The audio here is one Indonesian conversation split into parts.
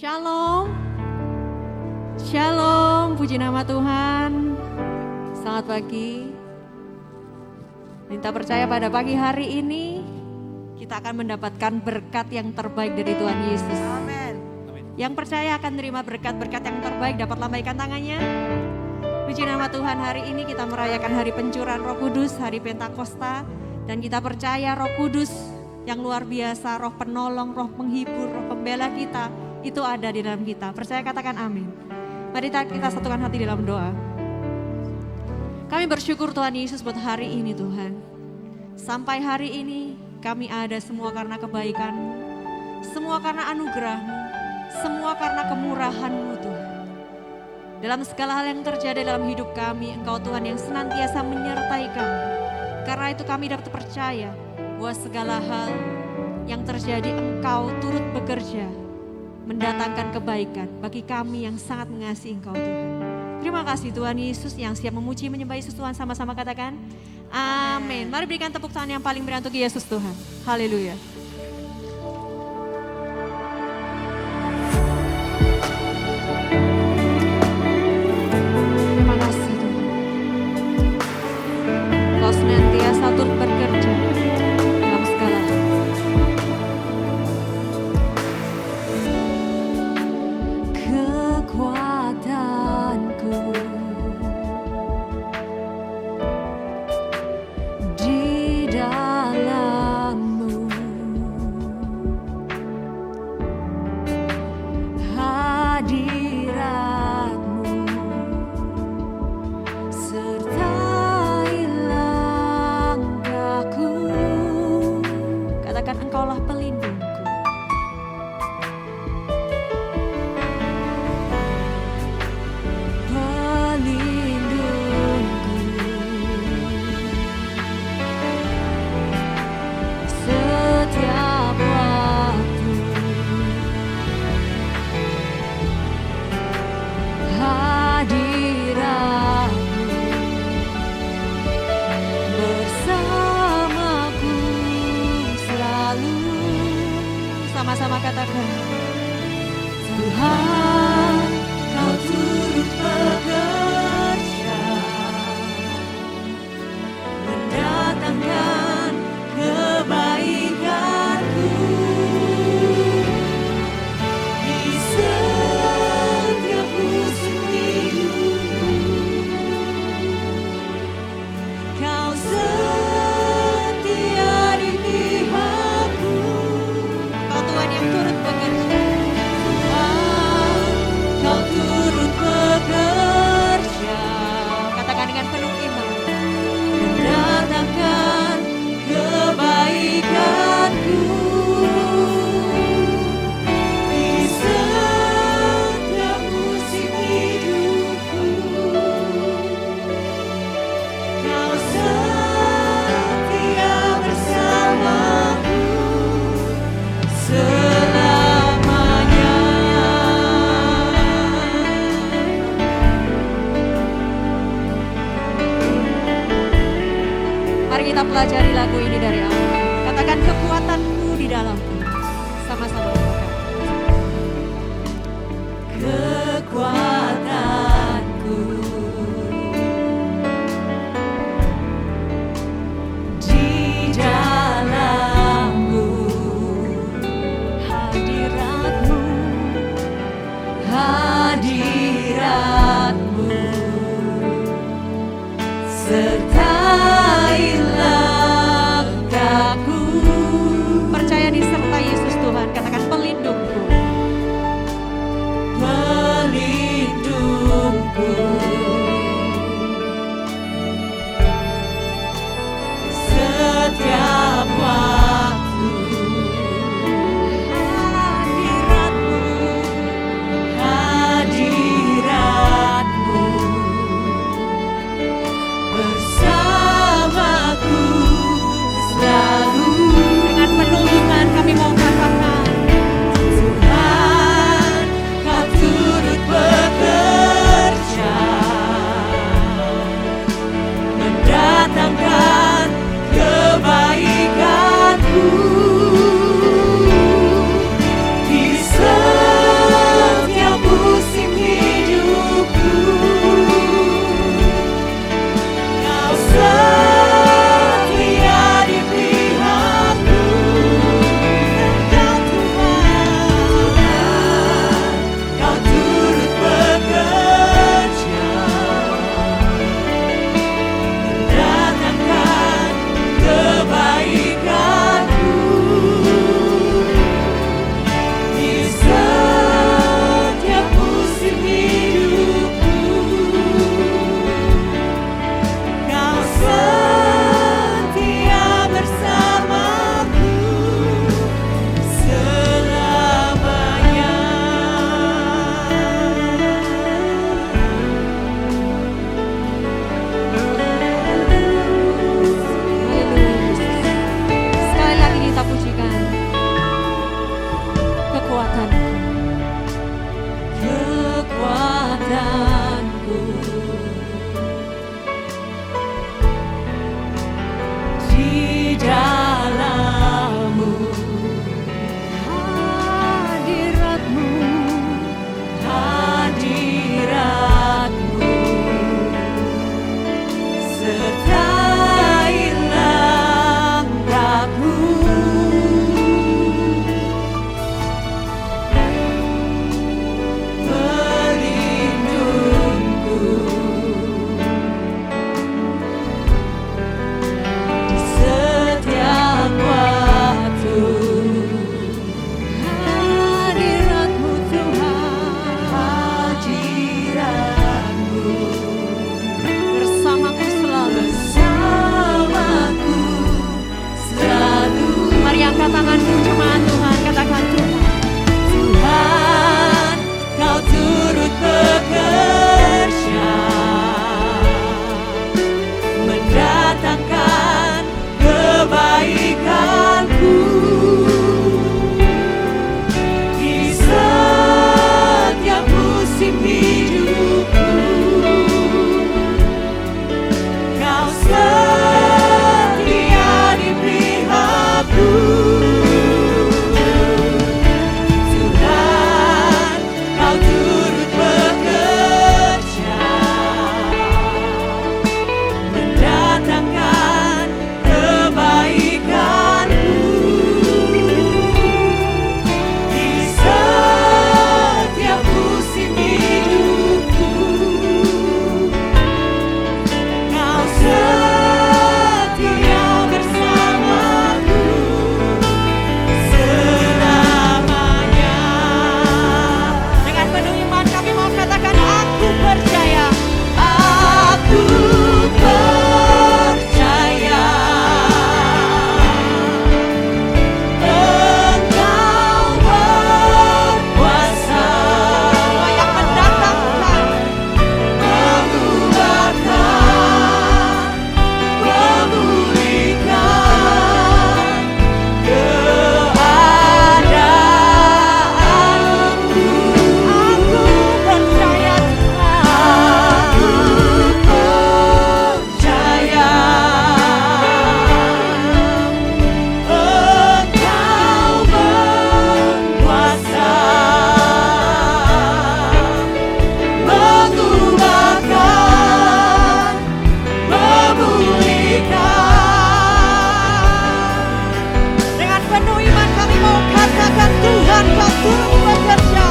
Shalom, Shalom, puji nama Tuhan. Selamat pagi. Minta percaya pada pagi hari ini kita akan mendapatkan berkat yang terbaik dari Tuhan Yesus. Amin. Yang percaya akan menerima berkat-berkat yang terbaik dapat lambaikan tangannya. Puji nama Tuhan, hari ini kita merayakan hari pencurahan Roh Kudus, hari Pentakosta. Dan kita percaya Roh Kudus yang luar biasa, Roh penolong, Roh penghibur, Roh pembela kita, itu ada di dalam kita. Percaya, katakan amin. Mari kita satukan hati dalam doa. Kami bersyukur Tuhan Yesus buat hari ini Tuhan. Sampai hari ini kami ada semua karena kebaikan-Mu, semua karena anugerah-Mu, semua karena kemurahan-Mu Tuhan. Dalam segala hal yang terjadi dalam hidup kami, Engkau Tuhan yang senantiasa menyertai kami. Karena itu kami dapat percaya bahwa segala hal yang terjadi Engkau turut bekerja, mendatangkan kebaikan bagi kami yang sangat mengasihi Engkau Tuhan. Terima kasih Tuhan Yesus yang siap memuji menyembah Yesus Tuhan, sama-sama katakan amin. Mari berikan tepuk tangan yang paling meriah untuk Yesus Tuhan. Haleluya. Terima kasih Tuhan. Kau senantiasa turut bekerja dalam segala hal. Kekuatanku di dalam-Mu, hadirat-Mu sertai langkahku. Katakan Engkaulah pelindungku. Setiap waktu hadirat-Mu bersamaku selalu. Sama-sama katakan Tuhan, Kau turut bekerja, mendatangkan kebaikan-Ku di setiap musim hidupku. Kau setia di pihakku. Kau Tuhan yang turut bekerja. Tuhan, tanganmu jemaat Tuhan, katakan Tuhan. Tuhan, Kau turut bekerja, mendatangkan kebaikanku di setiap musim hidupku. Kau setia di pihakku. Tuhan, Kau turut bekerja, mendatangkan kebaikanku di setiap musim hidupku. Kau setia bersamaku selamanya. Dengan penuh iman kami mau katakan, aku percaya. Aku percaya Engkau berkuasa yang mendatangkan, mengubahkan, memulihkan keadaanku. Aku percaya Tuhan. Aku percaya Engkau berkuasa, mengubahkan, memulihkan. Dengan penuh iman kami mau katakan, Tuhan, Kau turut bekerja.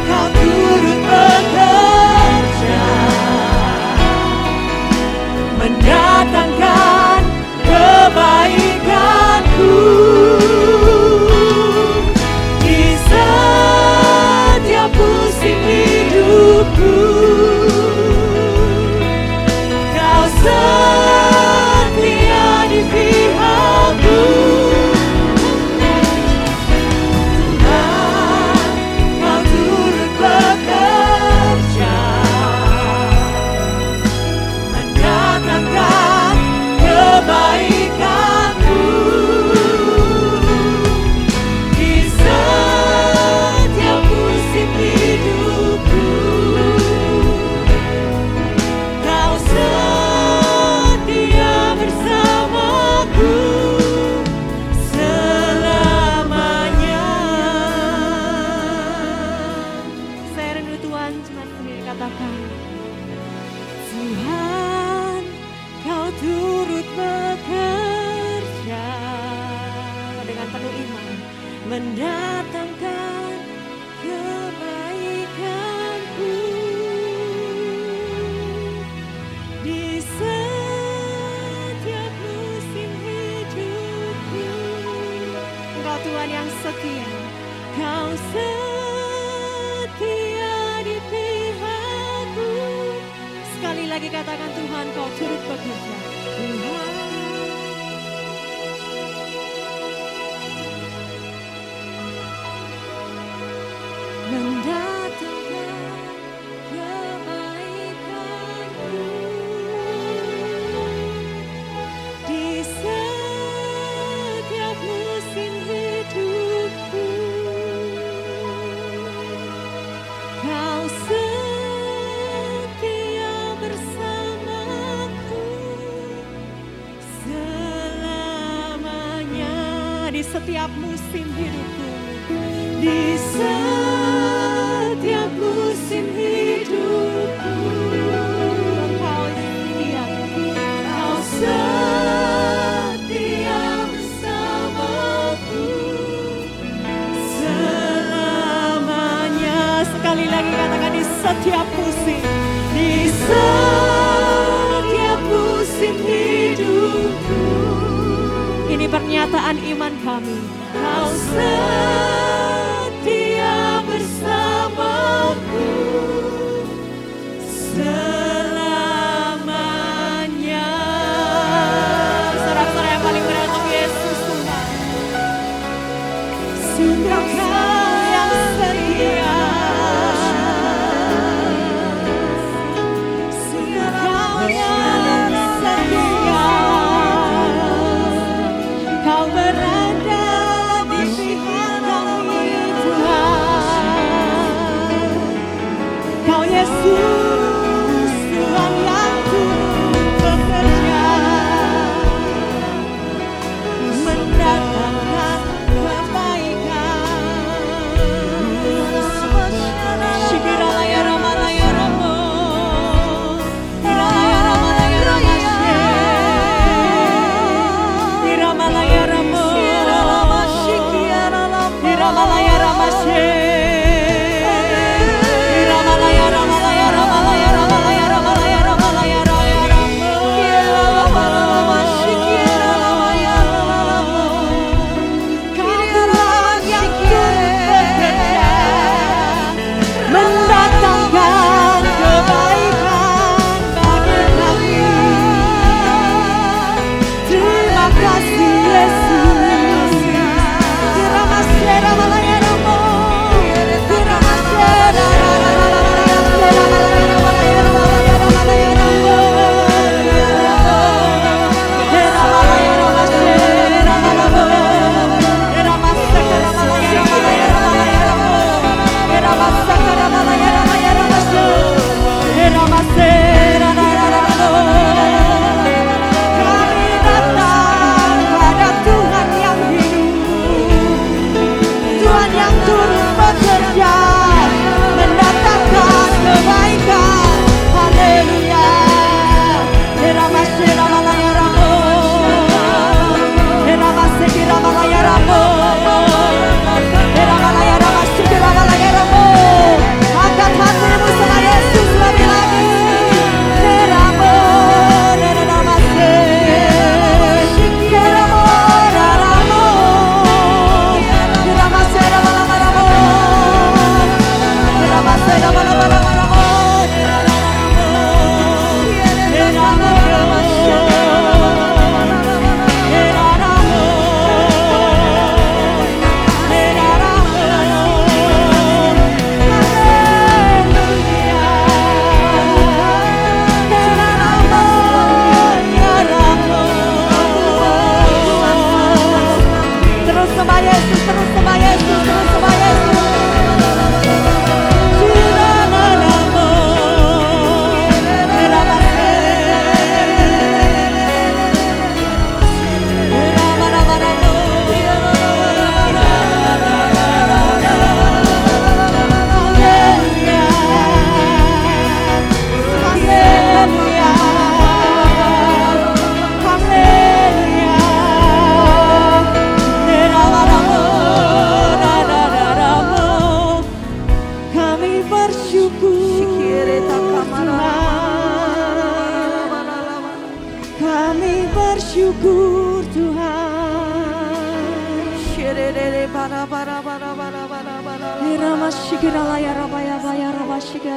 Kau turut bekerja, mendatangkan kebaikanku di setiap musim hidupku. Kau setia di pihakku. Tuhan, Kau turut bekerja, mendatangkan kebaikanku di setiap musim hidupku. Kau setia bersamaku selamanya. Saya rindu Tuhan, cuma sendiri katakan, Tuhan, Kau turut bekerja dengan penuh iman, mendatangkan kebaikanku di setiap musim hidupku. Engkau Tuhan yang setia, Kau setia di pihakku. Sekali lagi katakan, Tuhan, Kau turut bekerja. Tuhan, mendatangkan kebaikanku di setiap musim hidupku. Kau setia bersamaku selamanya di setiap musim hidupku. Di setiap musim hidupku. Kau setia, Kau setia bersamaku selamanya. Sekali lagi katakan, di setiap musim, di setiap musim hidupku. Ini pernyataan iman kami. Kau setia bersamaku selamanya. Sorak-sorak yang paling berat untuk Yesus Tuhan. kasih Yesus. Terima kasih bersyukur Tuhan.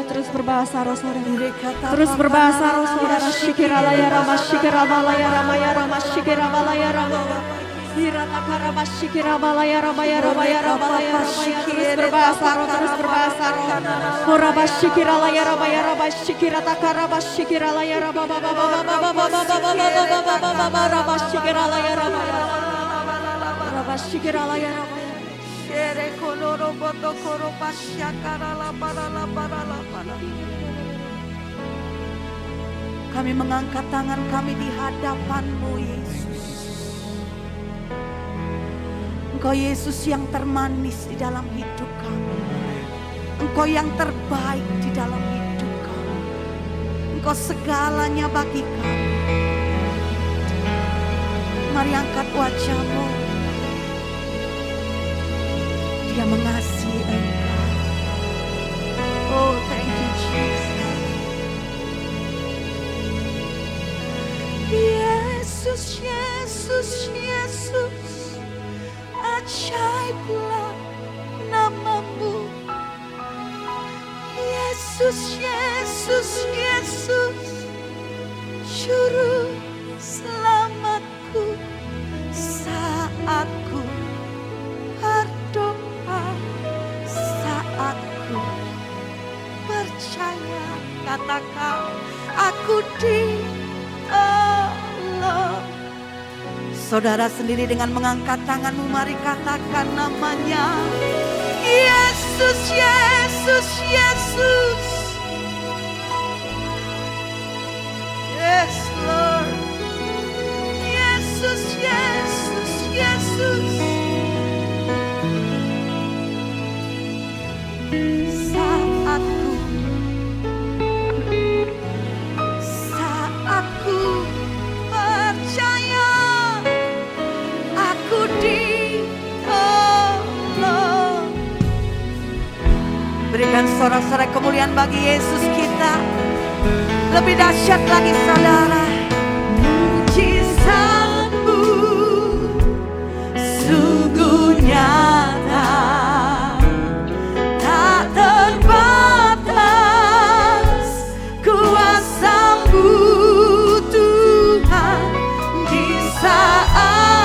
Terus berbahasa roh saudara. Terus berbahasa roh saudara. Shikiralaya rama shikirabalaya ramaya rama shikirabalaya rama. Hiratakaraba shikirabalaya ramaya ramaya ramaya ramaya. Terus berbahasa roh, terus berbahasa roh. Horaba shikiralaya ramaya rama shikiratakaraba shikiralaya rama baba baba baba baba baba rama shikiralaya ramaya. Rama shikiralaya ramaya. Kami mengangkat tangan kami di hadapan-Mu, Yesus. Engkau Yesus yang termanis di dalam hidup kami. Engkau yang terbaik di dalam hidup kami. Engkau segalanya bagi kami. Mari angkat wajah-Mu. Dia mengasihi Engkau. Oh, thank you Jesus. Yesus, Yesus, Yesus, ajaiblah nama-Mu. Yesus, Yesus, Yesus, juru selamatku saat ku berdoa, saat ku percaya. Katakan, aku ditolong. Saudara sendiri dengan mengangkat tanganmu, mari katakan namanya. Yesus, Yesus, Yesus. Yes, Lord. Yesus, Yesus, Yesus. Saatku percaya, aku ditolong. Berikan sorak-sorai kemuliaan bagi Yesus kita. Lebih dahsyat lagi saudara. Mujizat-Mu sungguh nyata, tak terbatas. Kuasa-Mu Tuhan di saat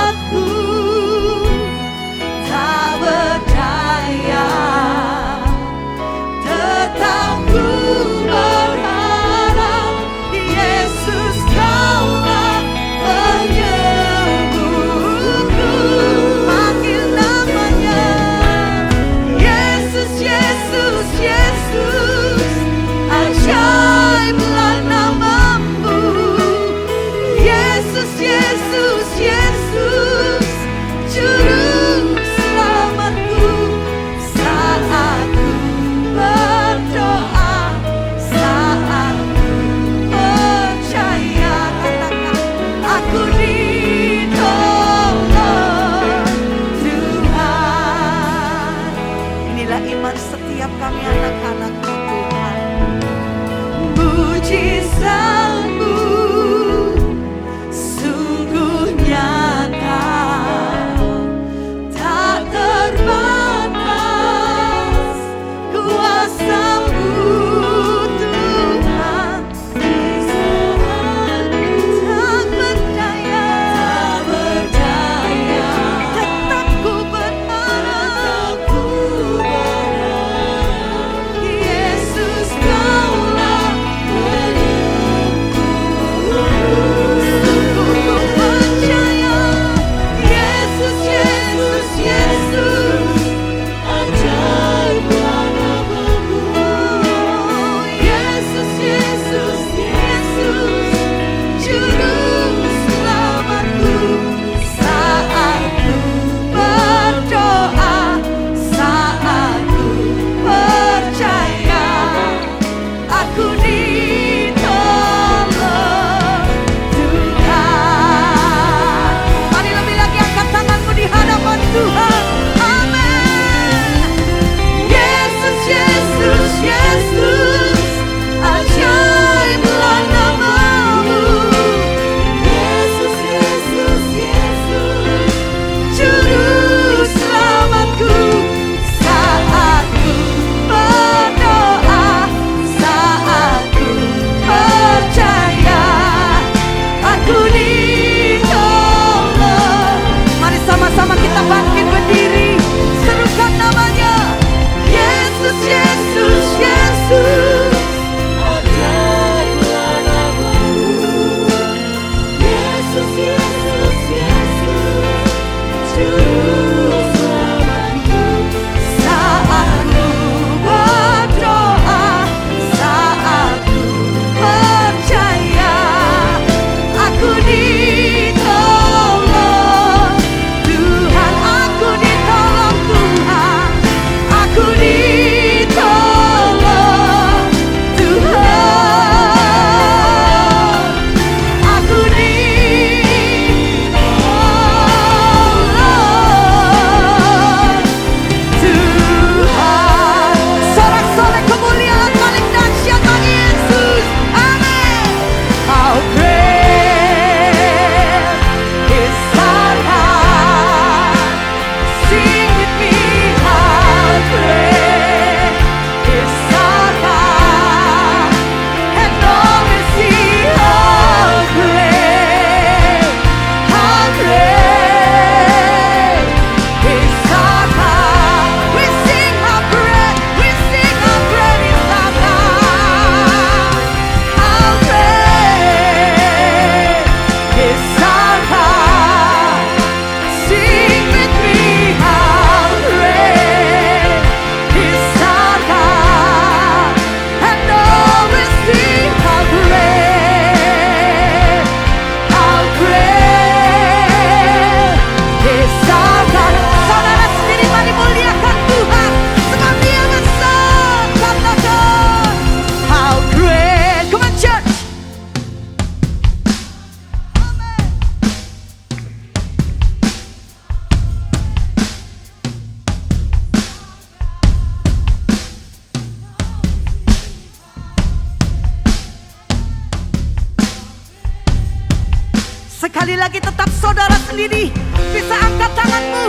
Sekali lagi tetap saudara sendiri bisa angkat tanganmu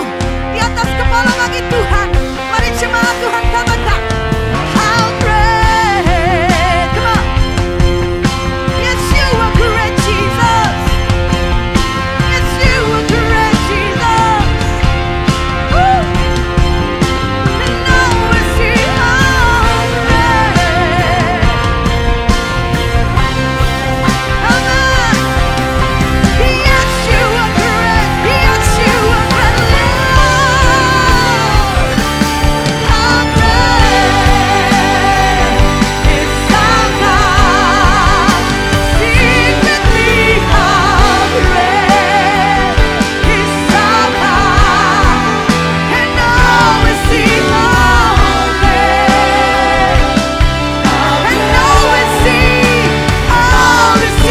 di atas kepala bagi Tuhan. Mari jemaat Tuhan katakan, how great. Come on. Yes, you are great, Jesus. Yes, you are great, Jesus. Woo. And now we see how great. Come on. Yes, you are great. Yes, you are great, Lord. How great is our God. Sing with me, how great is our God. And now we see how great. And now we see how great.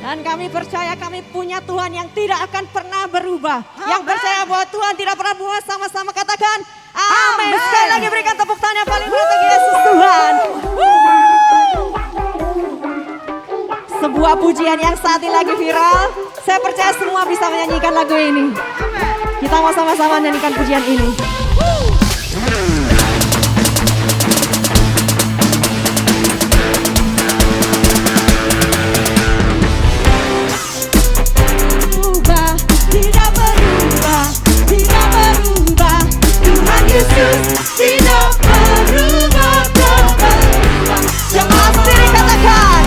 Dan kami percaya kami punya Tuhan yang tidak akan pernah berubah. Yang percaya bahwa Tuhan tidak pernah berubah, sama-sama katakan amin. Amin. Sekali lagi berikan tepuk tangan yang paling berat bagi Yesus Tuhan. Sebuah pujian yang saat ini lagi viral. Saya percaya semua bisa menyanyikan lagu ini. Kita mau sama-sama menyanyikan pujian ini. Berubah, tidak berubah, tidak berubah. Tuhan Yesus tidak berubah, tak berubah. Jemaat sendiri katakan,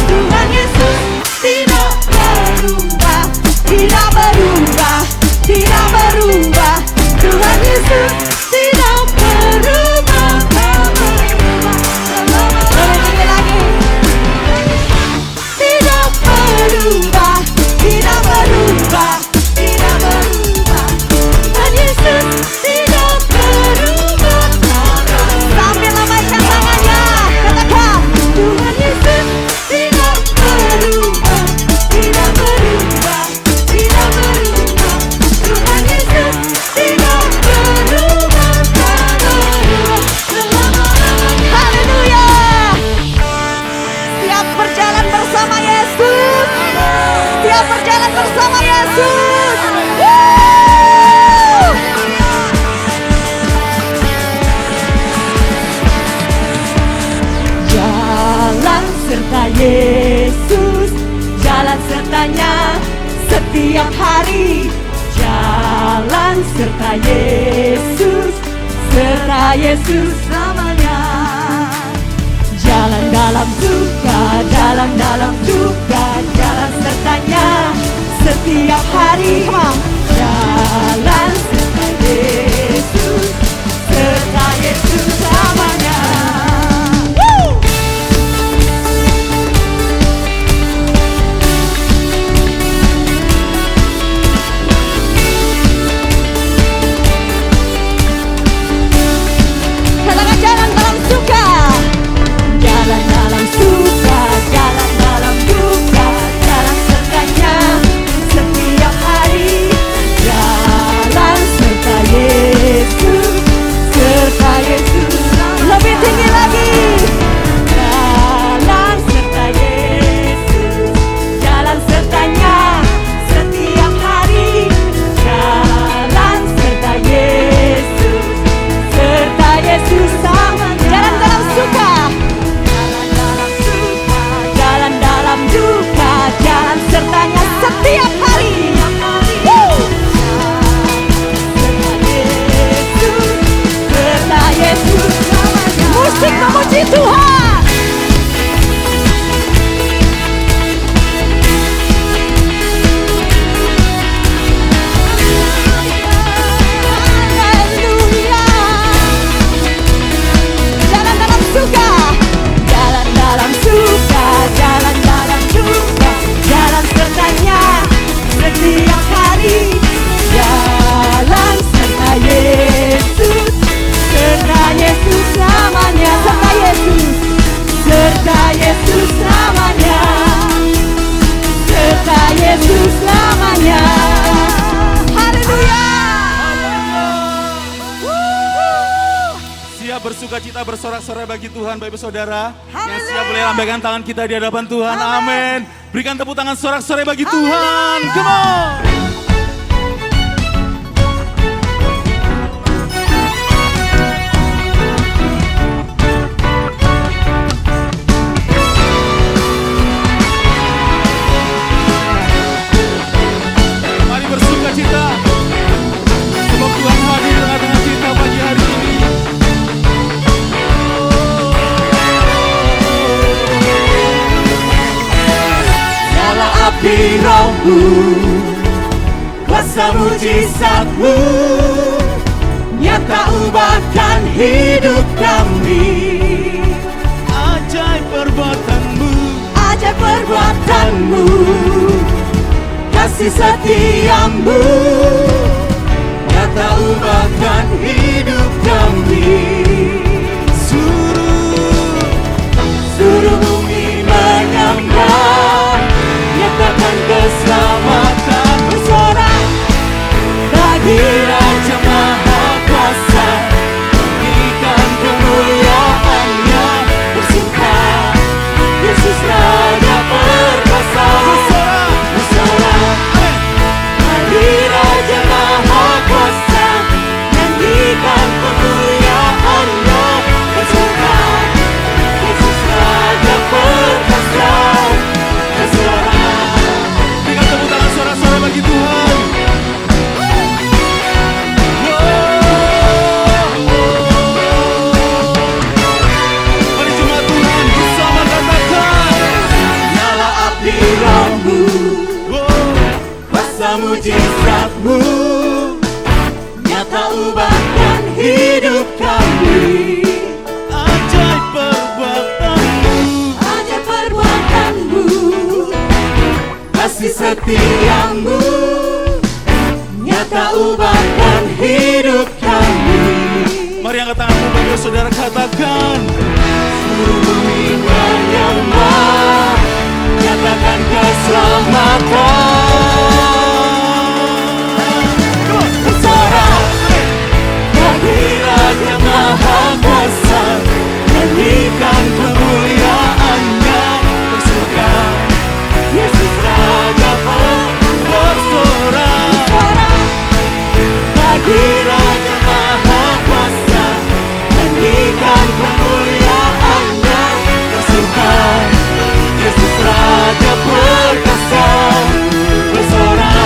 Tuhan Yesus tidak berubah, tidak berubah, tidak berubah. Tuhan Yesus tidak berubah, tak berubah. Lebih tinggi lagi. Tidak berubah, tidak berubah, tidak berubah. Tuhan Yesus tidak berubah, tak berubah. Sambil lambaikan tangannya, katakan, Tuhan Yesus tidak berubah, tidak berubah, tidak berubah. Tuhan Yesus tidak berubah, tak berubah. Haleluya. Siap berjalan bersama Yesus. Siap berjalan bersama Yesus. Woo! Jalan serta Yesus, jalan sertanya setiap hari. Jalan serta Yesus, serta Yesus namanya. Jalan dalam duka, jalan dalam duka, jalan sertanya setiap hari. Jalan serta Yesus, serta Yesus namanya. Katakan jalan dalam suka, jalan dalam suka, jalan dalam duka, jalan sertanya setiap hari. Jalan serta Yesus. siap bersuka cita bersorak-sorai bagi Tuhan, Bapak Ibu Saudara? Yang Haleluya. siap boleh lambaikan tangan kita di hadapan Tuhan. Amin. Amin. Berikan tepuk tangan sorak-sorai bagi Tuhan. Come on. Mari bersuka cita. Sebab Tuhan hadir di tengah-tengah kita pagi hari ini. Nyala api rohmu, kuasa mujizatmu, nyata ubahkan hidup kami. Ajaib perbuatanmu, Ajaib perbuatanmu, kasih setiamu, nyata ubahkan hidup kami. Suruh bumi menyembah, nyatakan keselamatan, bersorak bagi Raja Maha Kuasa, berikan kemuliaannya, bersuka Yesus Raja perkasa, bersorak bagi Raja Maha Kuasa, nyanyikan kemuliaannya, bersuka Yesus Raja perkasa, bersorak. berikan tepuk tangan sorak-sorai bagi Tuhan. Mari jemaat Tuhan bersama katakan. Nyala api rohmu, kuasa mujizatmu, nyata ubahkan hidup kami. Ajaib perbuatanmu, Ajaib perbuatanmu, kasih setiamu, nyata ubahkan hidup kami. mari angkat tanganmu bagi saudara katakan. Seluruh bumi menyembah, nyatakan keselamatan, bersorak bagi Raja Maha Kuasa, nyanyikan kemuliaannya, bersuka Yesus Raja bersorak bagi Raja Maha Kuasa, nyanyikan kemuliaannya, bersuka Yesus Raja perkasa, bersorak.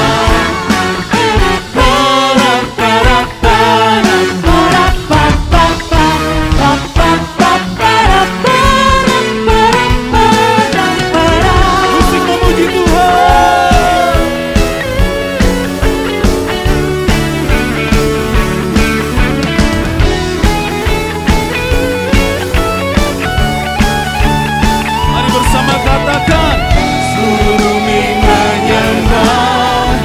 Musik memuji Tuhan. Mari bersama katakan. Seluruh bumi menyembah,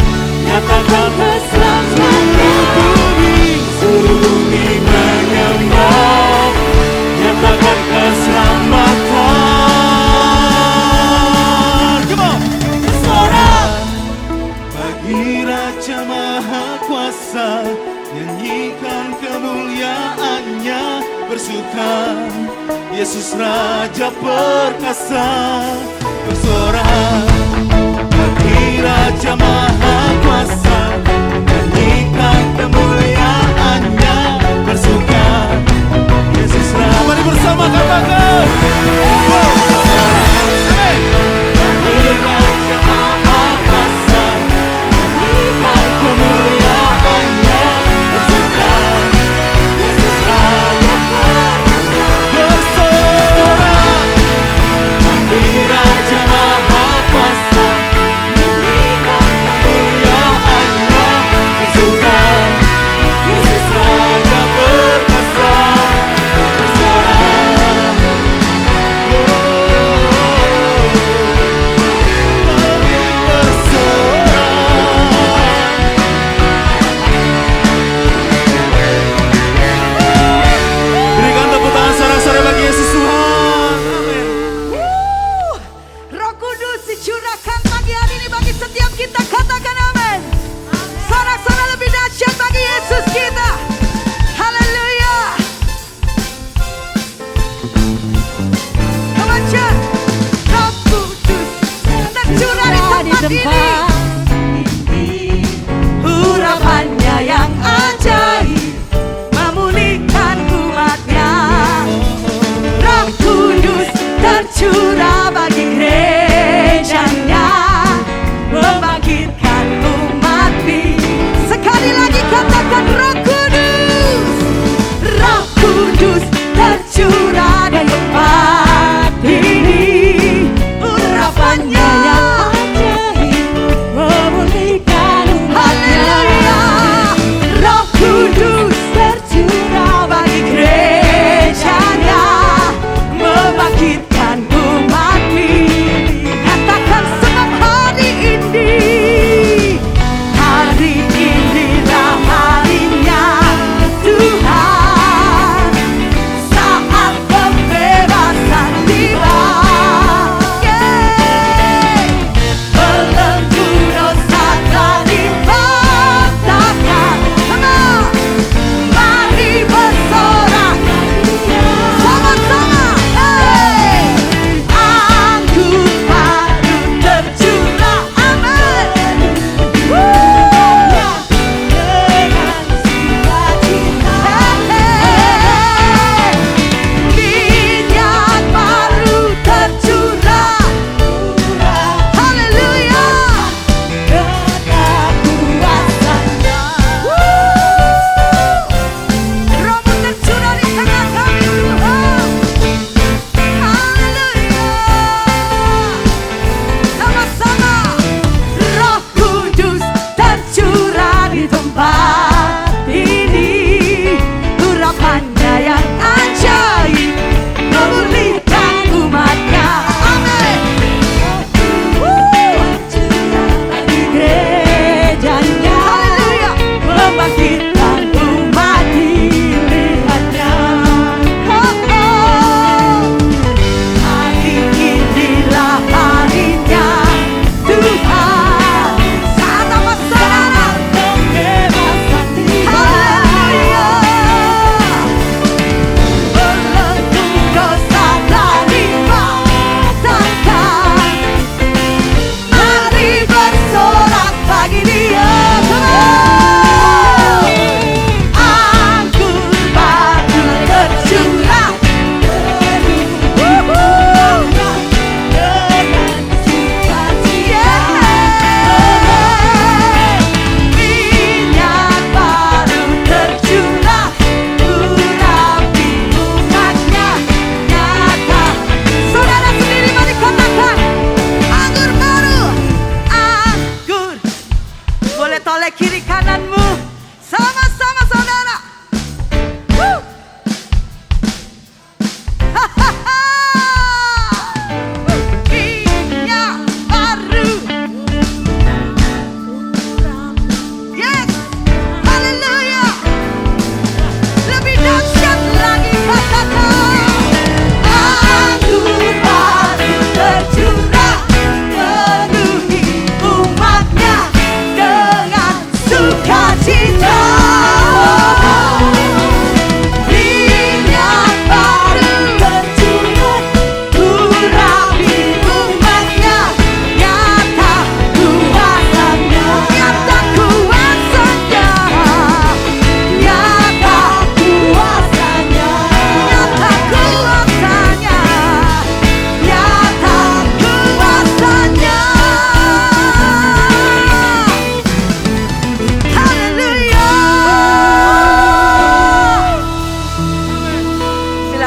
nyatakan keselamatan. Seluruh bumi menyembah, nyatakan keselamatan. Come on. Bersorak Bagi Raja Maha Kuasa, nyanyikan kemuliaannya, bersuka Yesus Raja perkasa, bersorak bagi Raja Maha Kuasa, nyanyikan kemuliaannya, bersuka Yesus Raja. Mari bersama katakan. bagi Raja Maha Kuasa, nyanyikan kemuliaannya, bersuka Yesus Raja Bersorak bagi Raja Maha Kuasa, nyanyikan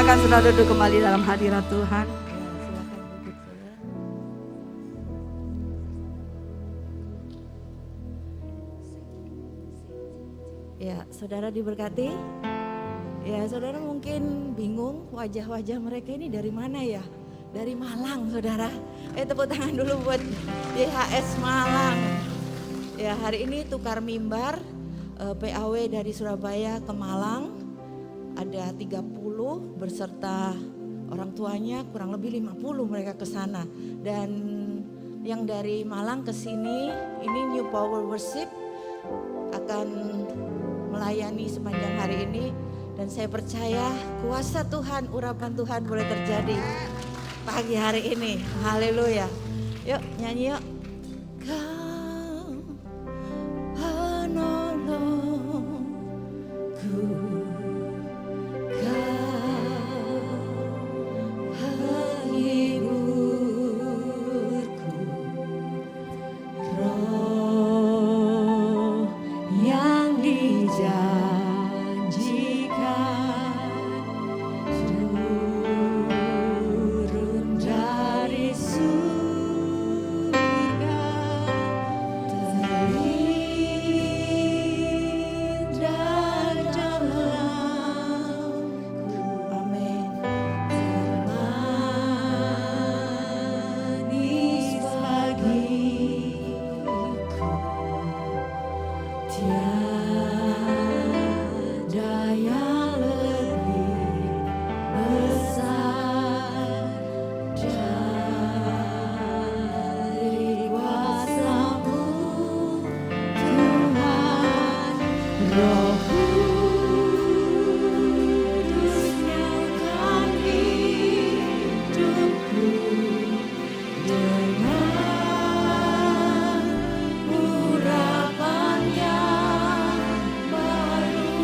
Silakan saudara duduk kembali dalam hadirat Tuhan. Ya, saudara diberkati. Ya, saudara mungkin bingung wajah-wajah mereka ini dari mana ya? Dari Malang, saudara. Tepuk tangan dulu buat YHS Malang. Ya, hari ini tukar mimbar PAW dari Surabaya ke Malang. Ada 30 beserta orang tuanya, kurang lebih 50 mereka ke sana. Dan yang dari Malang ke sini, ini New Power Worship akan melayani sepanjang hari ini, dan saya percaya kuasa Tuhan, urapan Tuhan boleh terjadi pagi hari ini. Haleluya. Yuk nyanyi yuk. Kau penolongku, kau penghiburku, Roh yang dijanjikan turun dari surga, terhindar dalamku. Amin. Manis bagiku, tiada yang lebih besar dari kuasa-Mu, Tuhan. Roh Kudus nyatakan hidupku dengan urapan yang baru,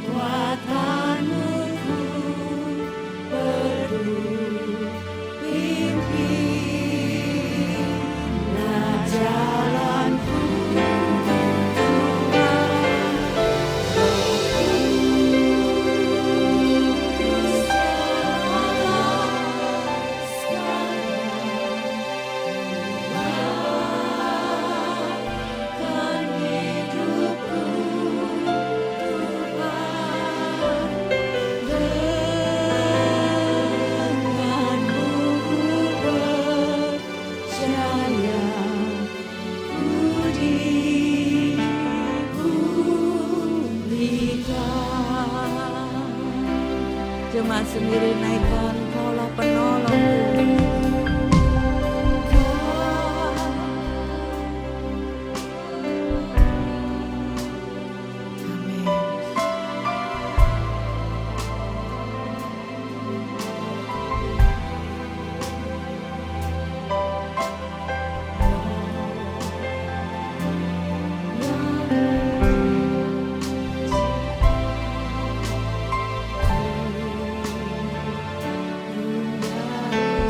kekuatan-Mu ku perlu, pimpinlah jalanku, Tuhan. Hidupku denganmu percaya, ku dipulihkan. Jemaat sendiri naikkan, Kaulah penolongku. Amin. Yang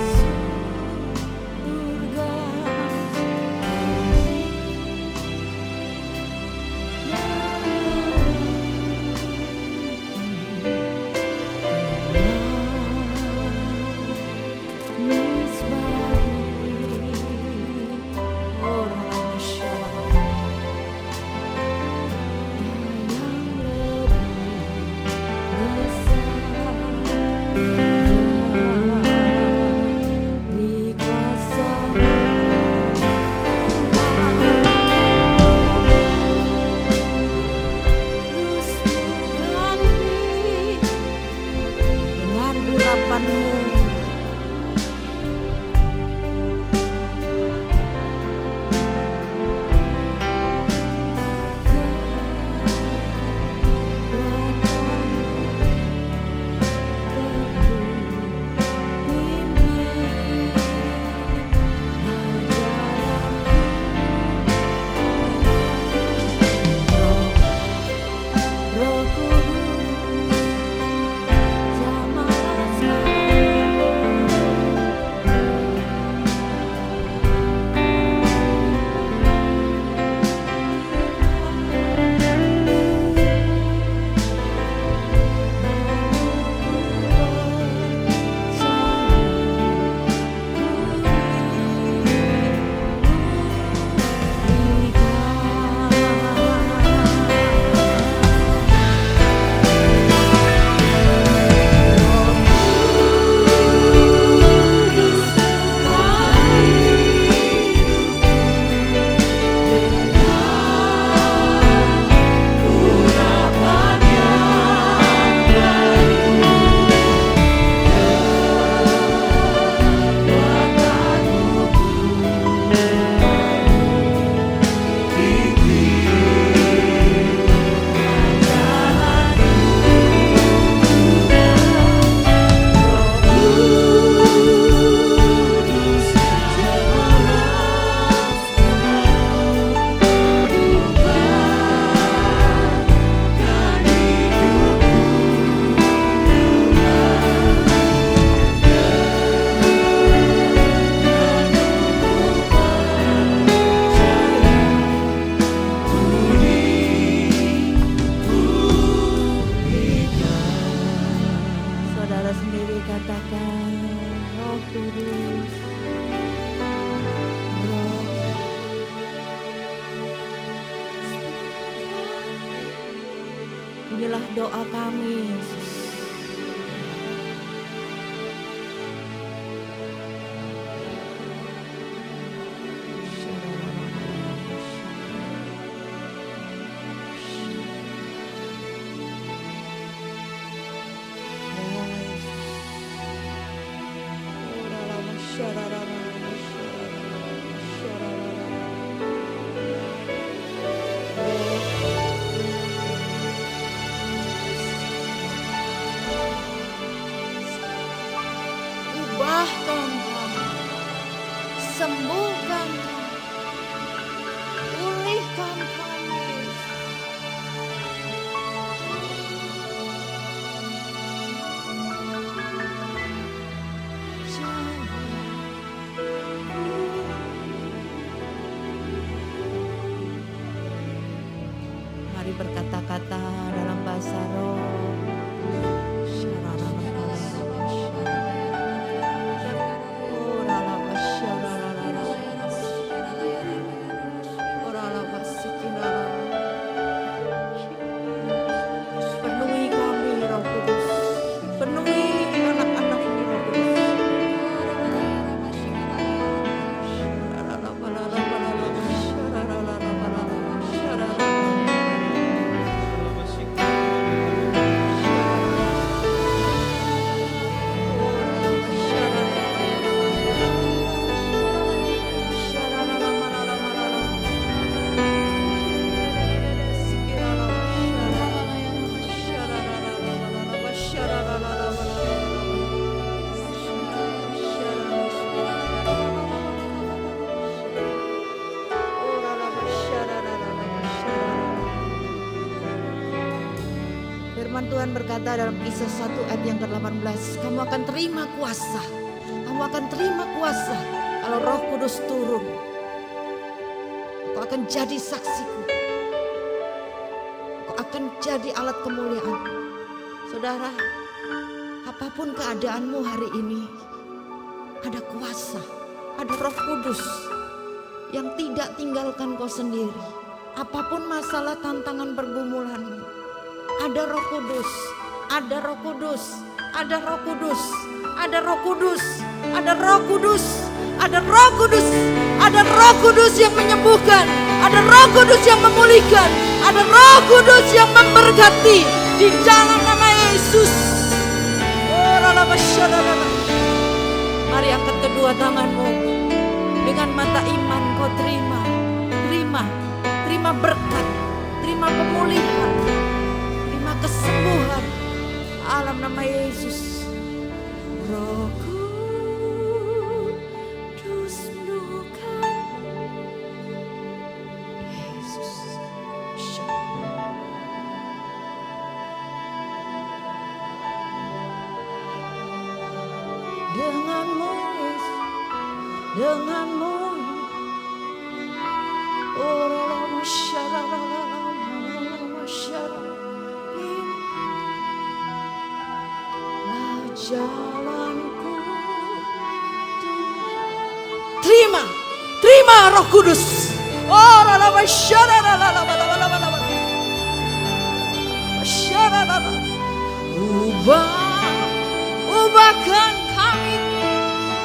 Inilah doa kami, Yesus. Ubahkan kami, sembuhkan kami, pulihkan kami. Mari berkata-kata dalam bahasa roh. Penuhi kami, Roh Kudus. Penuhi anak-anak-Mu, Roh Kudus. Firman Tuhan berkata dalam Kisah 1 ayat yang ke-18, kamu akan terima kuasa. Kamu akan terima kuasa kalau Roh Kudus turun. Kau akan jadi saksiku. Kau akan jadi alat kemuliaan. Saudara, apapun keadaanmu hari ini, ada kuasa, ada Roh Kudus yang tidak tinggalkan kau sendiri. Apapun masalah, tantangan, pergumulanmu, ada Roh Kudus, ada Roh Kudus, ada Roh Kudus, ada Roh Kudus, ada Roh Kudus, ada Roh Kudus, ada Roh Kudus yang menyembuhkan, ada Roh Kudus yang memulihkan, ada Roh Kudus yang memberkati di dalam nama Yesus. Mari angkat kedua tanganmu, dengan mata iman kau terima berkat, terima pemulihan, kesembuhan alam nama Yesus. Roh Kudus menukan Yesus. Denganmu Yesus, denganmu jalanku. Terima Roh Kudus. Ubahkan kami,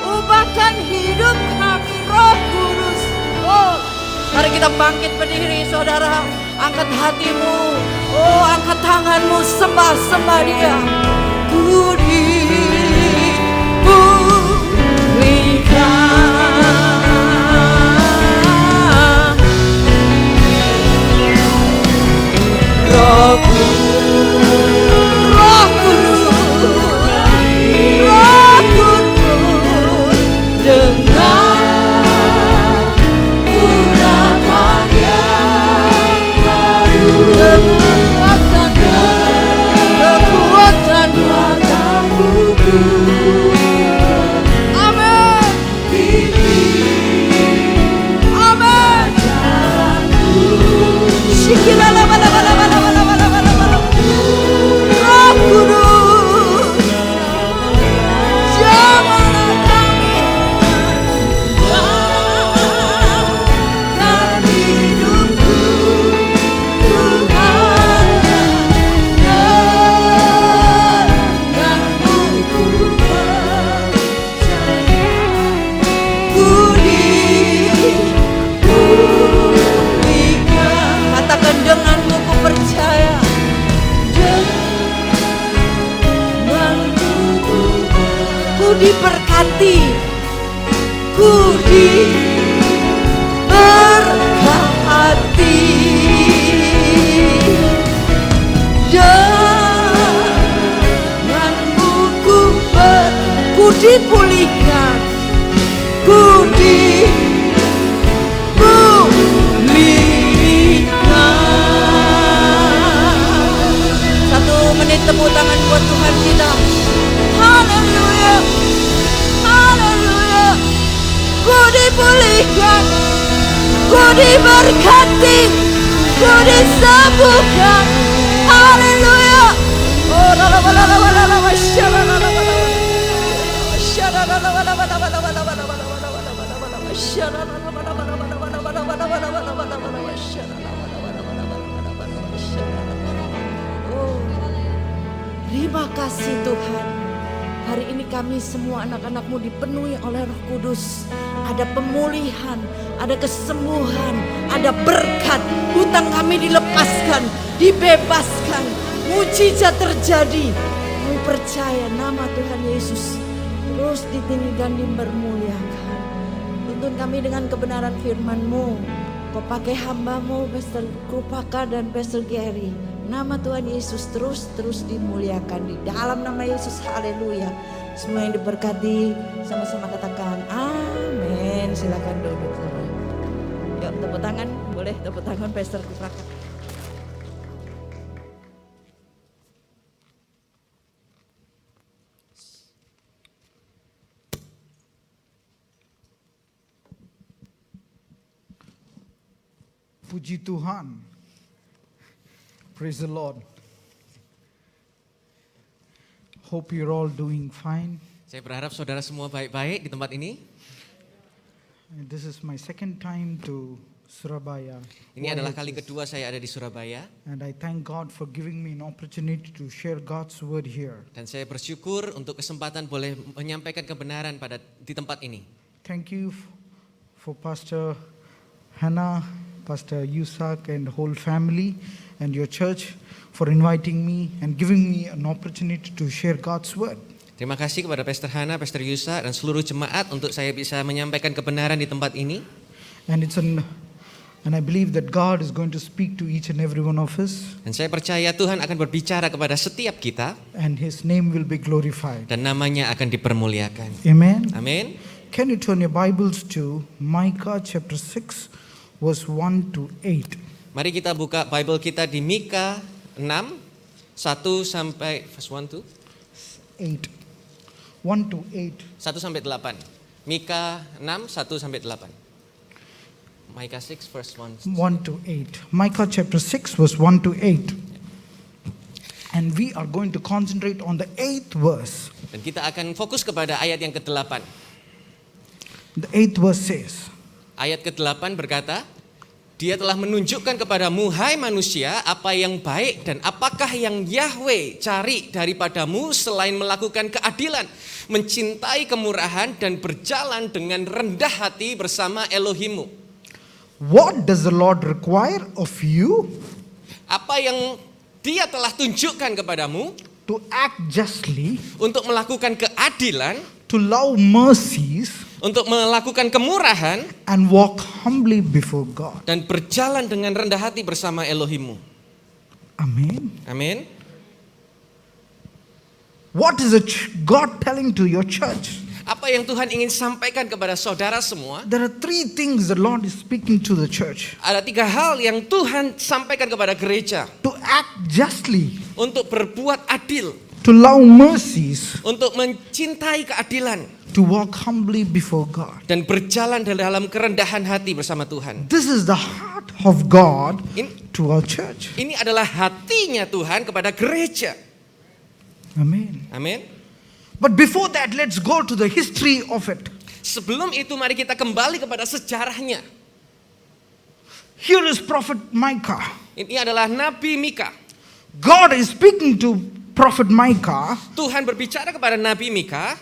ubahkan hidup kami, Roh Kudus. Mari kita bangkit berdiri, saudara. Angkat hatimu, angkat tanganmu, sembah Dia. Kekuatan diberkati, ku diberkati. Denganmu ku dipulihkan, ku dipulihkan. 1 menit tepuk tangan buat Tuhan kita. Haleluya, haleluya. Ku dipulihkan, ku diberkati, ku disembuhkan. Haleluya. Oh, terima kasih Tuhan. Hari ini kami semua anak-anak-Mu dipenuhi oleh Roh Kudus. Ada pemulihan, ada kesembuhan, ada berkat. Hutang kami dilepaskan, dibebaskan. Mujizat terjadi. Kami percaya nama Tuhan Yesus terus ditinggikan, dipermuliakan. Tuntun kami dengan kebenaran firman-Mu. Kau pakai hamba-Mu, Pastor Krupaka dan Pastor Gary. Nama Tuhan Yesus terus dimuliakan di dalam nama Yesus. Haleluya. Semua yang diberkati sama-sama katakan amin. Silakan duduk. Yuk tepuk tangan, boleh tepuk tangan Pastor Krupaka. Puji Tuhan. Praise the Lord. Hope you're all doing fine. Saya berharap saudara semua baik-baik di tempat ini. And this is my second time to Surabaya. Ini adalah kali kedua saya ada di Surabaya. And I thank God for giving me an opportunity to share God's word here. Dan saya bersyukur untuk kesempatan boleh menyampaikan kebenaran di tempat ini. Thank you for Pastor Hannah, Pastor Yusak and the whole family and your church for inviting me and giving me an opportunity to share God's word. Terima kasih kepada Pastor Hana, Pastor Yusa dan seluruh jemaat untuk saya bisa menyampaikan kebenaran di tempat ini. And I believe that God is going to speak to each and every one of us. Dan saya percaya Tuhan akan berbicara kepada setiap kita. And His name will be glorified. Dan namanya akan dipermuliakan. Amen. Amin. Can you turn your Bibles to Micah chapter 6 verse 1 to 8. Mari kita buka Bible kita di Mika 6 1 sampai verse 1 to 8. 1 to 8. 1 sampai 8. Mika 6 1 sampai 8. Micah 6 verse 1 to 8. Micah chapter 6 verse 1 to 8. And we are going to concentrate on the 8th verse. Dan kita akan fokus kepada ayat yang ke-8. The 8th verse says, ayat ke-8 berkata, Dia telah menunjukkan kepadamu, hai manusia, apa yang baik dan apakah yang Yahweh cari daripadamu selain melakukan keadilan, mencintai kemurahan dan berjalan dengan rendah hati bersama Elohimmu. What does the Lord require of you? Apa yang Dia telah tunjukkan kepadamu? To act justly, untuk melakukan keadilan, to love mercies, untuk melakukan kemurahan, and walk humbly before God. Dan berjalan dengan rendah hati bersama Elohimmu. Amen. Amin. What is God telling to your church? Apa yang Tuhan ingin sampaikan kepada saudara semua? There are 3 things the Lord is speaking to the church. Ada 3 hal yang Tuhan sampaikan kepada gereja. To act justly, untuk berbuat adil, to love mercies, untuk mencintai keadilan, to walk humbly before God, dan berjalan dalam kerendahan hati bersama Tuhan. This is the heart of God to our church. Ini adalah hatinya Tuhan kepada gereja. Amen. Amin. But before that, let's go to the history of it. Sebelum itu mari kita kembali kepada sejarahnya. Here is Prophet Micah. Ini adalah Nabi Mika. God is speaking to Prophet Micah. Tuhan berbicara kepada Nabi Mika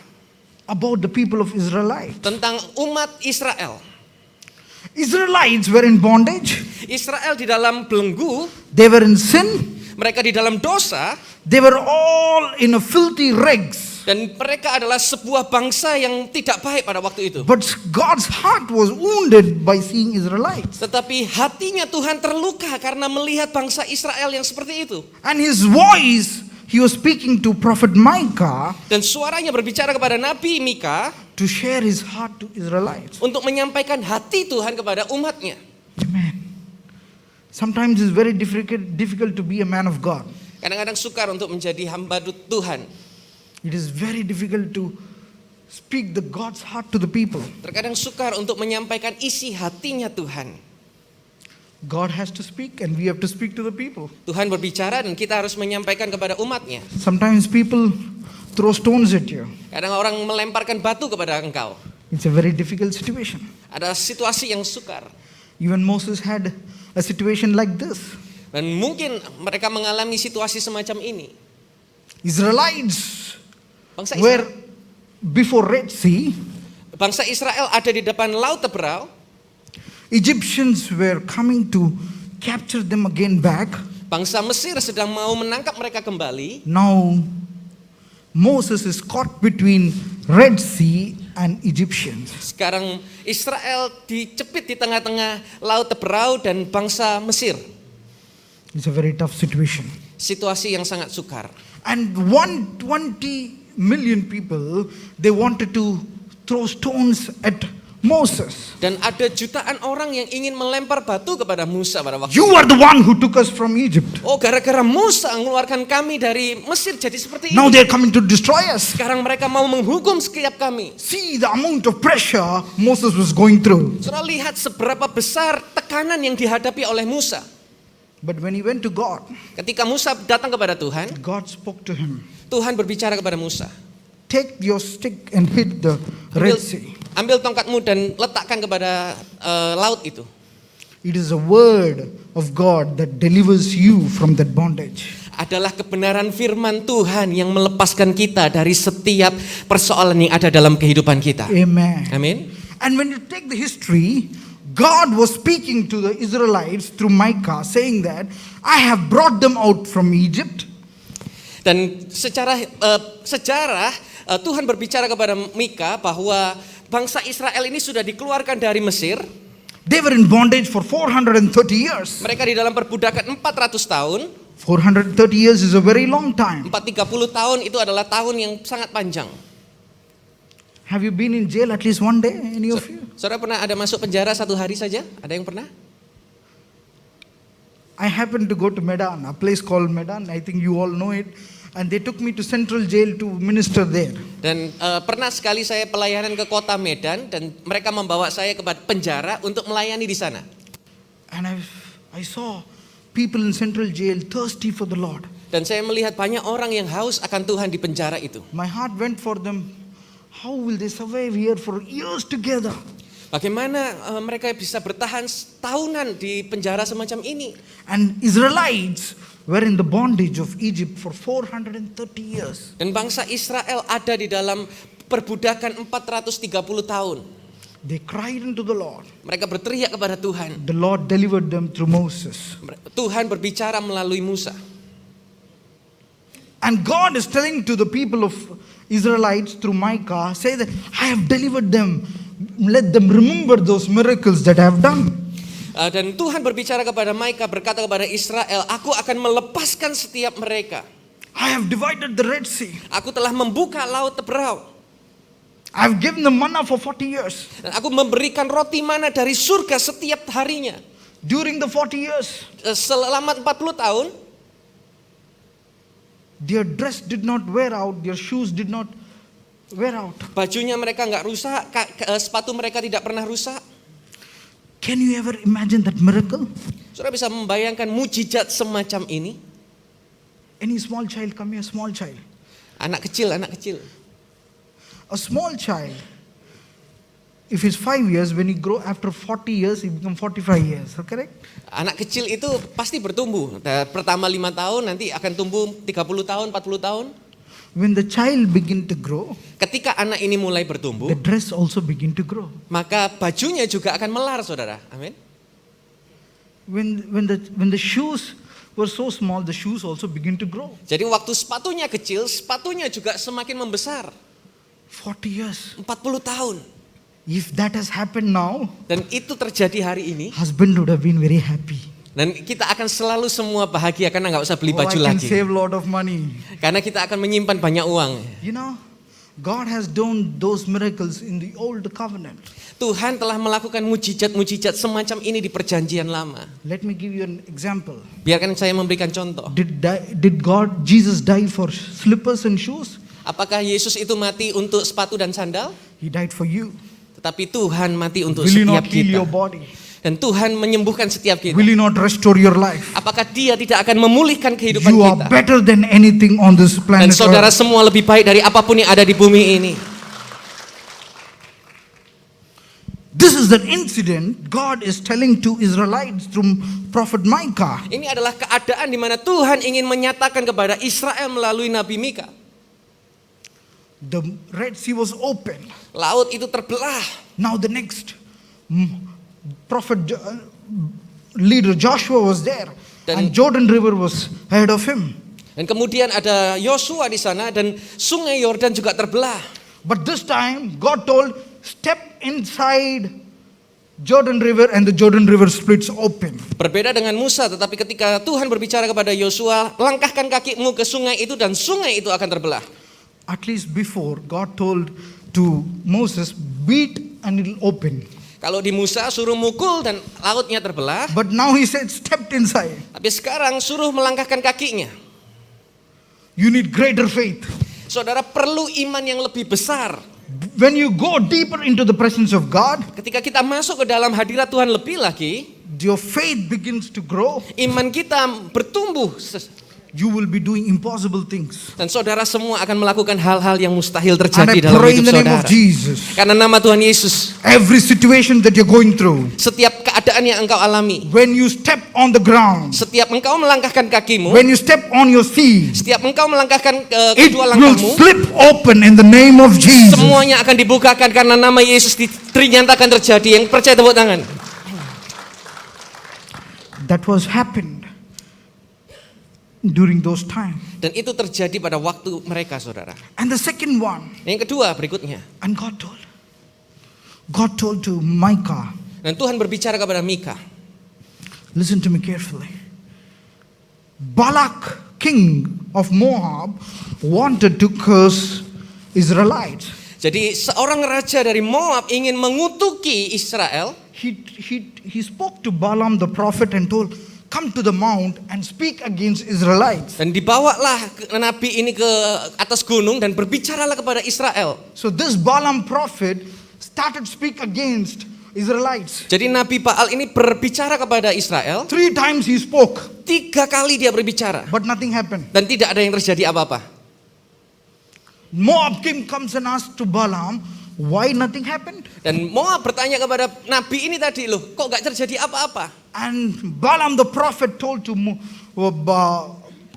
about the people of Israelites. Tentang umat Israel. Israelites were in bondage. Israel di dalam belenggu. They were in sin. Mereka di dalam dosa. They were all in a filthy rags. Dan mereka adalah sebuah bangsa yang tidak baik pada waktu itu. But God's heart was wounded by seeing Israelites. Tetapi hatinya Tuhan terluka karena melihat bangsa Israel yang seperti itu. And his voice, he was speaking to Prophet Micah Dan suaranya berbicara kepada Nabi Mika to share his heart to Israelites. untuk menyampaikan hati Tuhan kepada umatnya. Amen. Sometimes it's very difficult to be a man of God. Kadang-kadang sukar untuk menjadi hamba Tuhan. It is very difficult to speak the God's heart to the people. Terkadang sukar untuk menyampaikan isi hatinya Tuhan. God has to speak and we have to speak to the people. Tuhan berbicara dan kita harus menyampaikan kepada umatnya. Sometimes people throw stones at you. Kadang orang melemparkan batu kepada engkau. It's a very difficult situation. Ada situasi yang sukar. Even Moses had a situation like this. Dan mungkin mereka mengalami situasi semacam ini. Israelites Bangsa were Israel, before Red Sea. bangsa Israel ada di depan Laut Teberau. Egyptians were coming to capture them again back. Bangsa Mesir sedang mau menangkap mereka kembali. Now Moses is caught between Red Sea and Egyptians. Sekarang Israel dicepit di tengah-tengah Laut Teberau dan bangsa Mesir. It's a very tough situation. Situasi yang sangat sukar. And 120 million people, they wanted to throw stones at Moses. Dan ada jutaan orang yang ingin melempar batu kepada Musa pada waktu You itu. are the one who took us from Egypt. Oh, gara-gara Musa mengeluarkan kami dari Mesir jadi seperti Now ini. they're coming to destroy us. Sekarang mereka mau menghukum setiap kami. See the amount of pressure Moses was going through. Saudara lihat seberapa besar tekanan yang dihadapi oleh Musa. But when he went to God, Ketika Musa datang kepada Tuhan, God spoke to him. Tuhan berbicara kepada Musa. Take your stick and hit the Red Sea. Ambil tongkatmu dan letakkan kepada laut itu. It is a word of God that delivers you from that bondage. Adalah kebenaran firman Tuhan yang melepaskan kita dari setiap persoalan yang ada dalam kehidupan kita. Amen. Amin. And when you take the history, God was speaking to the Israelites through Micah, saying that I have brought them out from Egypt. Dan secara sejarah Tuhan berbicara kepada Mika bahwa bangsa Israel ini sudah dikeluarkan dari Mesir. They were in bondage for 430 years. Mereka di dalam perbudakan 400 tahun. 430 years is a very long time. 430 tahun itu adalah tahun yang sangat panjang. Have you been in jail at least one day, any of you? Saudara pernah ada masuk penjara satu hari saja? Ada yang pernah? I happened to go to Medan, a place called Medan. I think you all know it. And they took me to Central Jail to minister there. Dan pernah sekali saya pelayanan ke kota Medan dan mereka membawa saya ke penjara untuk melayani di sana. And I saw people in Central Jail thirsty for the Lord. Dan saya melihat banyak orang yang haus akan Tuhan di penjara itu. My heart went for them. How will they survive here for years together? Bagaimana mereka bisa bertahan tahunan di penjara semacam ini? And Israelites were in the bondage of Egypt for 430 years. Dan bangsa Israel ada di dalam perbudakan 430 tahun. They cried unto the Lord. Mereka berteriak kepada Tuhan. The Lord delivered them through Moses. Tuhan berbicara melalui Musa. And God is telling to the people of Israelites through Micah, say that I have delivered them. Let them remember those miracles that I have done. Dan Tuhan berbicara kepada Micah, berkata kepada Israel, aku akan melepaskan setiap mereka. I have divided the Red Sea. Aku telah membuka Laut Teberau. I have given them manna for 40 years. Dan aku memberikan roti mana dari surga setiap harinya. During the 40 years, Selama 40 tahun, their dress did not wear out, their shoes did not wear out. bajunya mereka nggak rusak, sepatu mereka tidak pernah rusak. Can you ever imagine that miracle? Saudara bisa membayangkan mujizat semacam ini? Any small child, come here, small child. Anak kecil. A small child, if he's 5 years, when he grow after 40 years, he become 45 years, correct? Anak kecil itu pasti bertumbuh. Pertama 5 tahun, nanti akan tumbuh 30 tahun, 40 tahun. When the child begin to grow, Ketika anak ini mulai bertumbuh, the dress also begin to grow. maka bajunya juga akan melar, saudara. Amin. When the shoes were so small, the shoes also begin to grow. Jadi waktu sepatunya kecil, sepatunya juga semakin membesar. 40 years. 40 tahun. If that has happened now, Dan itu terjadi hari ini. husband would have been very happy. Dan kita akan selalu semua bahagia karena nggak usah beli Oh, baju I can lagi. save a lot of money. Karena kita akan menyimpan banyak uang. You know, God has done those miracles in the old covenant. Tuhan telah melakukan mujizat-mujizat semacam ini di perjanjian lama. Let me give you an example. Biarkan saya memberikan contoh. Did Jesus die for slippers and shoes? Apakah Yesus itu mati untuk sepatu dan sandal? He died for you. Tetapi Tuhan mati untuk Will He setiap not heal kita. your body? Dan Tuhan menyembuhkan setiap kita. Will He not restore your life? Apakah Dia tidak akan memulihkan kehidupan You are kita? better than anything on this Dan planet saudara Earth. semua lebih baik dari apapun yang ada di bumi ini. This is the incident God is telling to Israelites through Prophet Micah. Ini adalah keadaan di mana Tuhan ingin menyatakan kepada Israel melalui Nabi Mika. The Red Sea was open. Laut itu terbelah. Now the next prophet leader Joshua was there, and Jordan River was ahead of him. Dan kemudian ada Yosua di sana dan sungai Yordan juga terbelah. But this time God told, step inside Jordan River, and the Jordan River splits open. Berbeda dengan Musa, tetapi ketika Tuhan berbicara kepada Yosua, langkahkan kakimu ke sungai itu dan sungai itu akan terbelah. At least before, God told to Moses, beat and it'll open. Kalau di Musa suruh mukul dan lautnya terbelah, But now he said, step inside. tapi sekarang suruh melangkahkan kakinya. You need greater faith. Saudara perlu iman yang lebih besar. When you go deeper into the presence of God, Ketika kita masuk ke dalam hadirat Tuhan lebih lagi, your faith begins to grow. iman kita bertumbuh. You will be doing impossible things. Dan saudara semua akan melakukan hal-hal yang mustahil And I terjadi dalam pray in hidup the name of saudara. Jesus, Karena nama Tuhan Yesus, every situation that you're going through, setiap keadaan yang engkau alami, when you step on the ground, setiap engkau melangkahkan kakimu, when you step on your feet, setiap engkau melangkahkan it kedua will langkahmu, slip open in the name of Jesus. semuanya akan dibukakan karena nama Yesus dinyatakan terjadi. Yang percaya tepuk tangan. That was happened during those times. Dan itu terjadi pada waktu mereka, saudara. And the second one, Yang kedua berikutnya. and God told to Micah, Dan Tuhan berbicara kepada Mika. listen to me carefully. Balak, king of Moab, wanted to curse Israelites. Jadi seorang raja dari Moab ingin mengutuki Israel. He spoke to Balaam the prophet and told, come to the mount and speak against Israelites. Dan dibawalah nabi ini ke atas gunung dan berbicaralah kepada Israel. So this Balaam prophet started speak against Israelites. Jadi Nabi Baal ini berbicara kepada Israel. 3 times he spoke, 3 kali dia berbicara. but nothing happened. Dan tidak ada yang terjadi apa-apa. Moab king comes and asks to Balaam, why nothing happened? Dan Moab bertanya kepada nabi ini tadi, loh kok gak terjadi apa-apa? And Balaam the prophet told to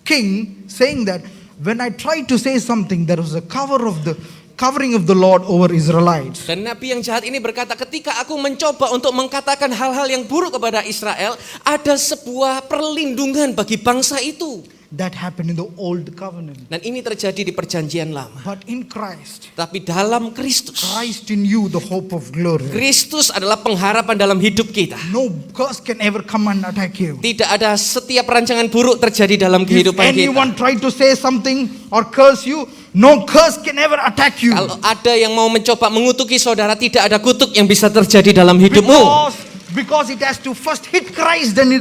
king, saying that when I tried to say something, there was a covering of the Lord over Israelites. Dan nabi yang jahat ini berkata, ketika aku mencoba untuk mengatakan hal-hal yang buruk kepada Israel, ada sebuah perlindungan bagi bangsa itu. That happened in the old covenant. Dan ini terjadi di perjanjian lama. But in Christ, Tapi dalam Kristus, Christ in you, the hope of glory. Kristus adalah pengharapan dalam hidup kita. No curse can ever come and attack you. Tidak ada setiap rancangan buruk terjadi dalam If kehidupan kita. anyone try to say something or curse you, no curse can ever attack you. Kalau ada yang mau mencoba mengutuki saudara, tidak ada kutuk yang bisa terjadi dalam hidupmu. Because it has to first hit Christ, then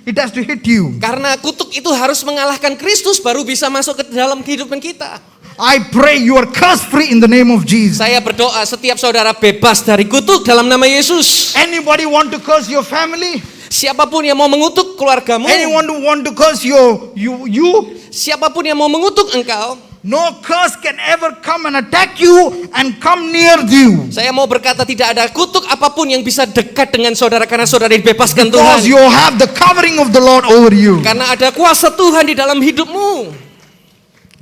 it has to hit you. Karena kutuk itu harus mengalahkan Kristus baru bisa masuk ke dalam kehidupan kita. I pray you are curse free in the name of Jesus. Saya berdoa setiap saudara bebas dari kutuk dalam nama Yesus. Anybody want to curse your family? Siapapun yang mau mengutuk keluargamu, Anyone who want to curse you? siapapun yang mau mengutuk engkau, No curse can ever come and attack you and come near you. saya mau berkata tidak ada kutuk apapun yang bisa dekat dengan saudara karena saudara dibebaskan Because Tuhan. you have the covering of the Lord over you. Karena ada kuasa Tuhan di dalam hidupmu.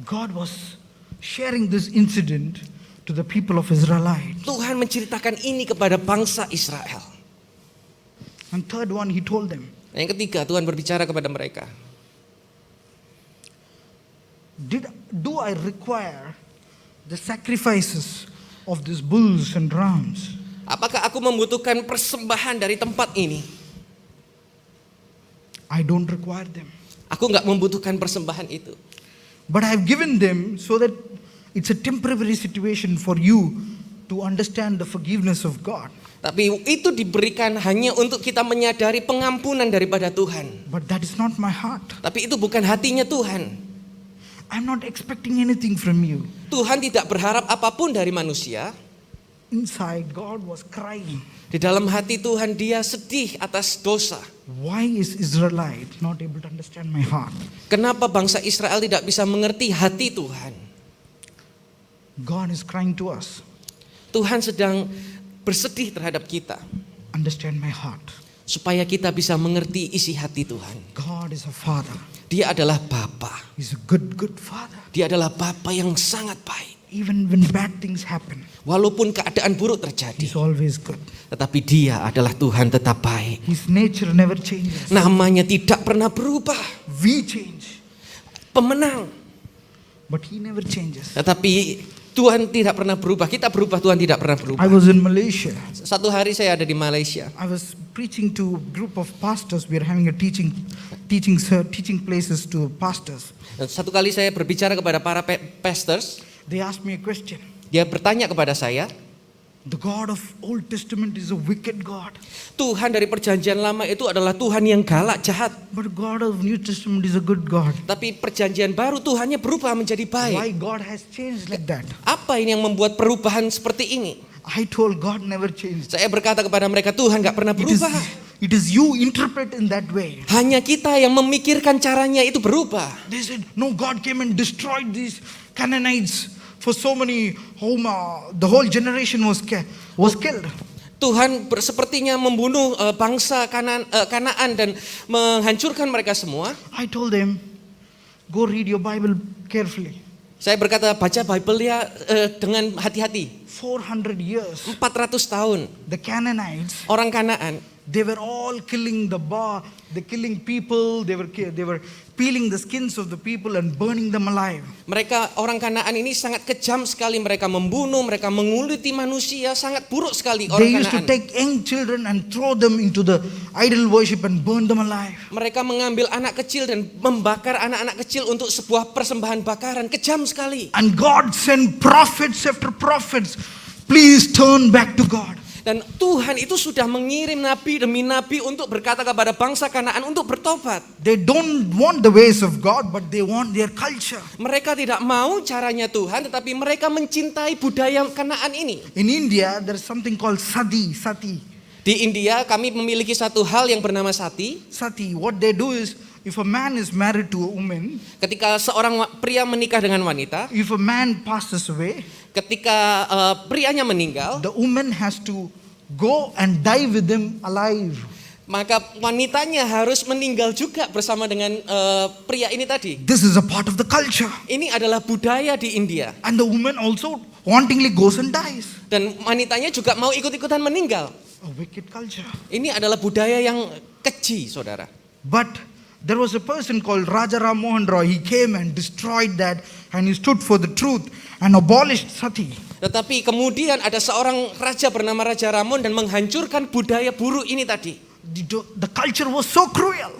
God was sharing this incident to the people of Israelite. Tuhan menceritakan ini kepada bangsa Israel. And third one, he told them, Yang ketiga, Tuhan berbicara kepada mereka. do I require the sacrifices of these bulls and rams? Apakah aku membutuhkan persembahan dari tempat ini? I don't require them. Aku nggak membutuhkan persembahan itu. But I've given them so that it's a temporary situation for you to understand the forgiveness of God. Tapi itu diberikan hanya untuk kita menyadari pengampunan daripada Tuhan. But that is not my heart. Tapi itu bukan hatinya Tuhan. I'm not expecting anything from you. Tuhan tidak berharap apapun dari manusia. Inside, God was crying. Di dalam hati Tuhan dia sedih atas dosa. Why is Israelite not able to understand my heart? Kenapa bangsa Israel tidak bisa mengerti hati Tuhan? God is crying to us. Tuhan sedang bersedih terhadap kita. Understand my heart. Supaya kita bisa mengerti isi hati Tuhan. God is a father. Dia adalah Bapa. He's a good father. Dia adalah Bapa yang sangat baik. Even when bad things happen, Walaupun keadaan buruk terjadi. He's always good. Tetapi dia adalah Tuhan tetap baik. His nature never changes. Namanya tidak pernah berubah. We change, Pemenang. but He never changes. Tetapi Tuhan tidak pernah berubah. Kita berubah, Tuhan tidak pernah berubah. I was in Malaysia. Satu hari saya ada di Malaysia. I was preaching to a group of pastors. We are having a teaching places to pastors. Dan satu kali saya berbicara kepada para pastors. They asked me a question. Dia bertanya kepada saya, The God of Old Testament is a wicked God, Tuhan dari perjanjian lama itu adalah Tuhan yang galak, jahat. but God of New Testament is a good God. Tapi perjanjian baru Tuhannya berubah menjadi baik. Why God has changed like that? Apa ini yang membuat perubahan seperti ini? I told God never changed. Saya berkata kepada mereka, Tuhan gak pernah berubah. It is you interpret in that way. Hanya kita yang memikirkan caranya itu berubah. They said, no, God came and destroyed these Canaanites for so many, the whole generation was killed. Tuhan sepertinya membunuh bangsa Kanaan dan menghancurkan mereka semua. I told them, go read your Bible carefully. Saya berkata, baca Bible ya dengan hati-hati. 400 years, 400 tahun, the Canaanites, orang Kanaan, they were all killing they killing people, they were peeling the skins of the people and burning them alive. Mereka orang Kanaan ini sangat kejam sekali, mereka membunuh, mereka menguliti manusia, sangat buruk sekali orang They used to Kanaan. take young children and throw them into the idol worship and burn them alive. Mereka mengambil anak kecil dan membakar anak-anak kecil untuk sebuah persembahan bakaran, kejam sekali. And God sent prophets after prophets. Please turn back to God. Dan Tuhan itu sudah mengirim nabi demi nabi untuk berkata kepada bangsa Kanaan untuk bertobat. They don't want the ways of God, but they want their culture. Mereka tidak mau caranya Tuhan, tetapi mereka mencintai budaya Kanaan ini. In India, there's something called sati. Di India kami memiliki satu hal yang bernama sati. Sati, what they do is, if a man is married to a woman, Ketika seorang pria menikah dengan wanita, if a man passes away, ketika prianya meninggal, the woman has to go and die with them alive. maka wanitanya harus meninggal juga bersama dengan pria ini tadi. This is a part of the culture. Ini adalah budaya di India. And the woman also wantingly goes and dies. Dan wanitanya juga mau ikut-ikutan meninggal. A wicked culture. Ini adalah budaya yang keji, saudara. But there was a person called Raja Ram Mohan Roy. He came and destroyed that, and he stood for the truth and abolished sati. Tetapi kemudian ada seorang raja bernama Raja Ramon dan menghancurkan budaya buruk ini tadi. The culture was so cruel.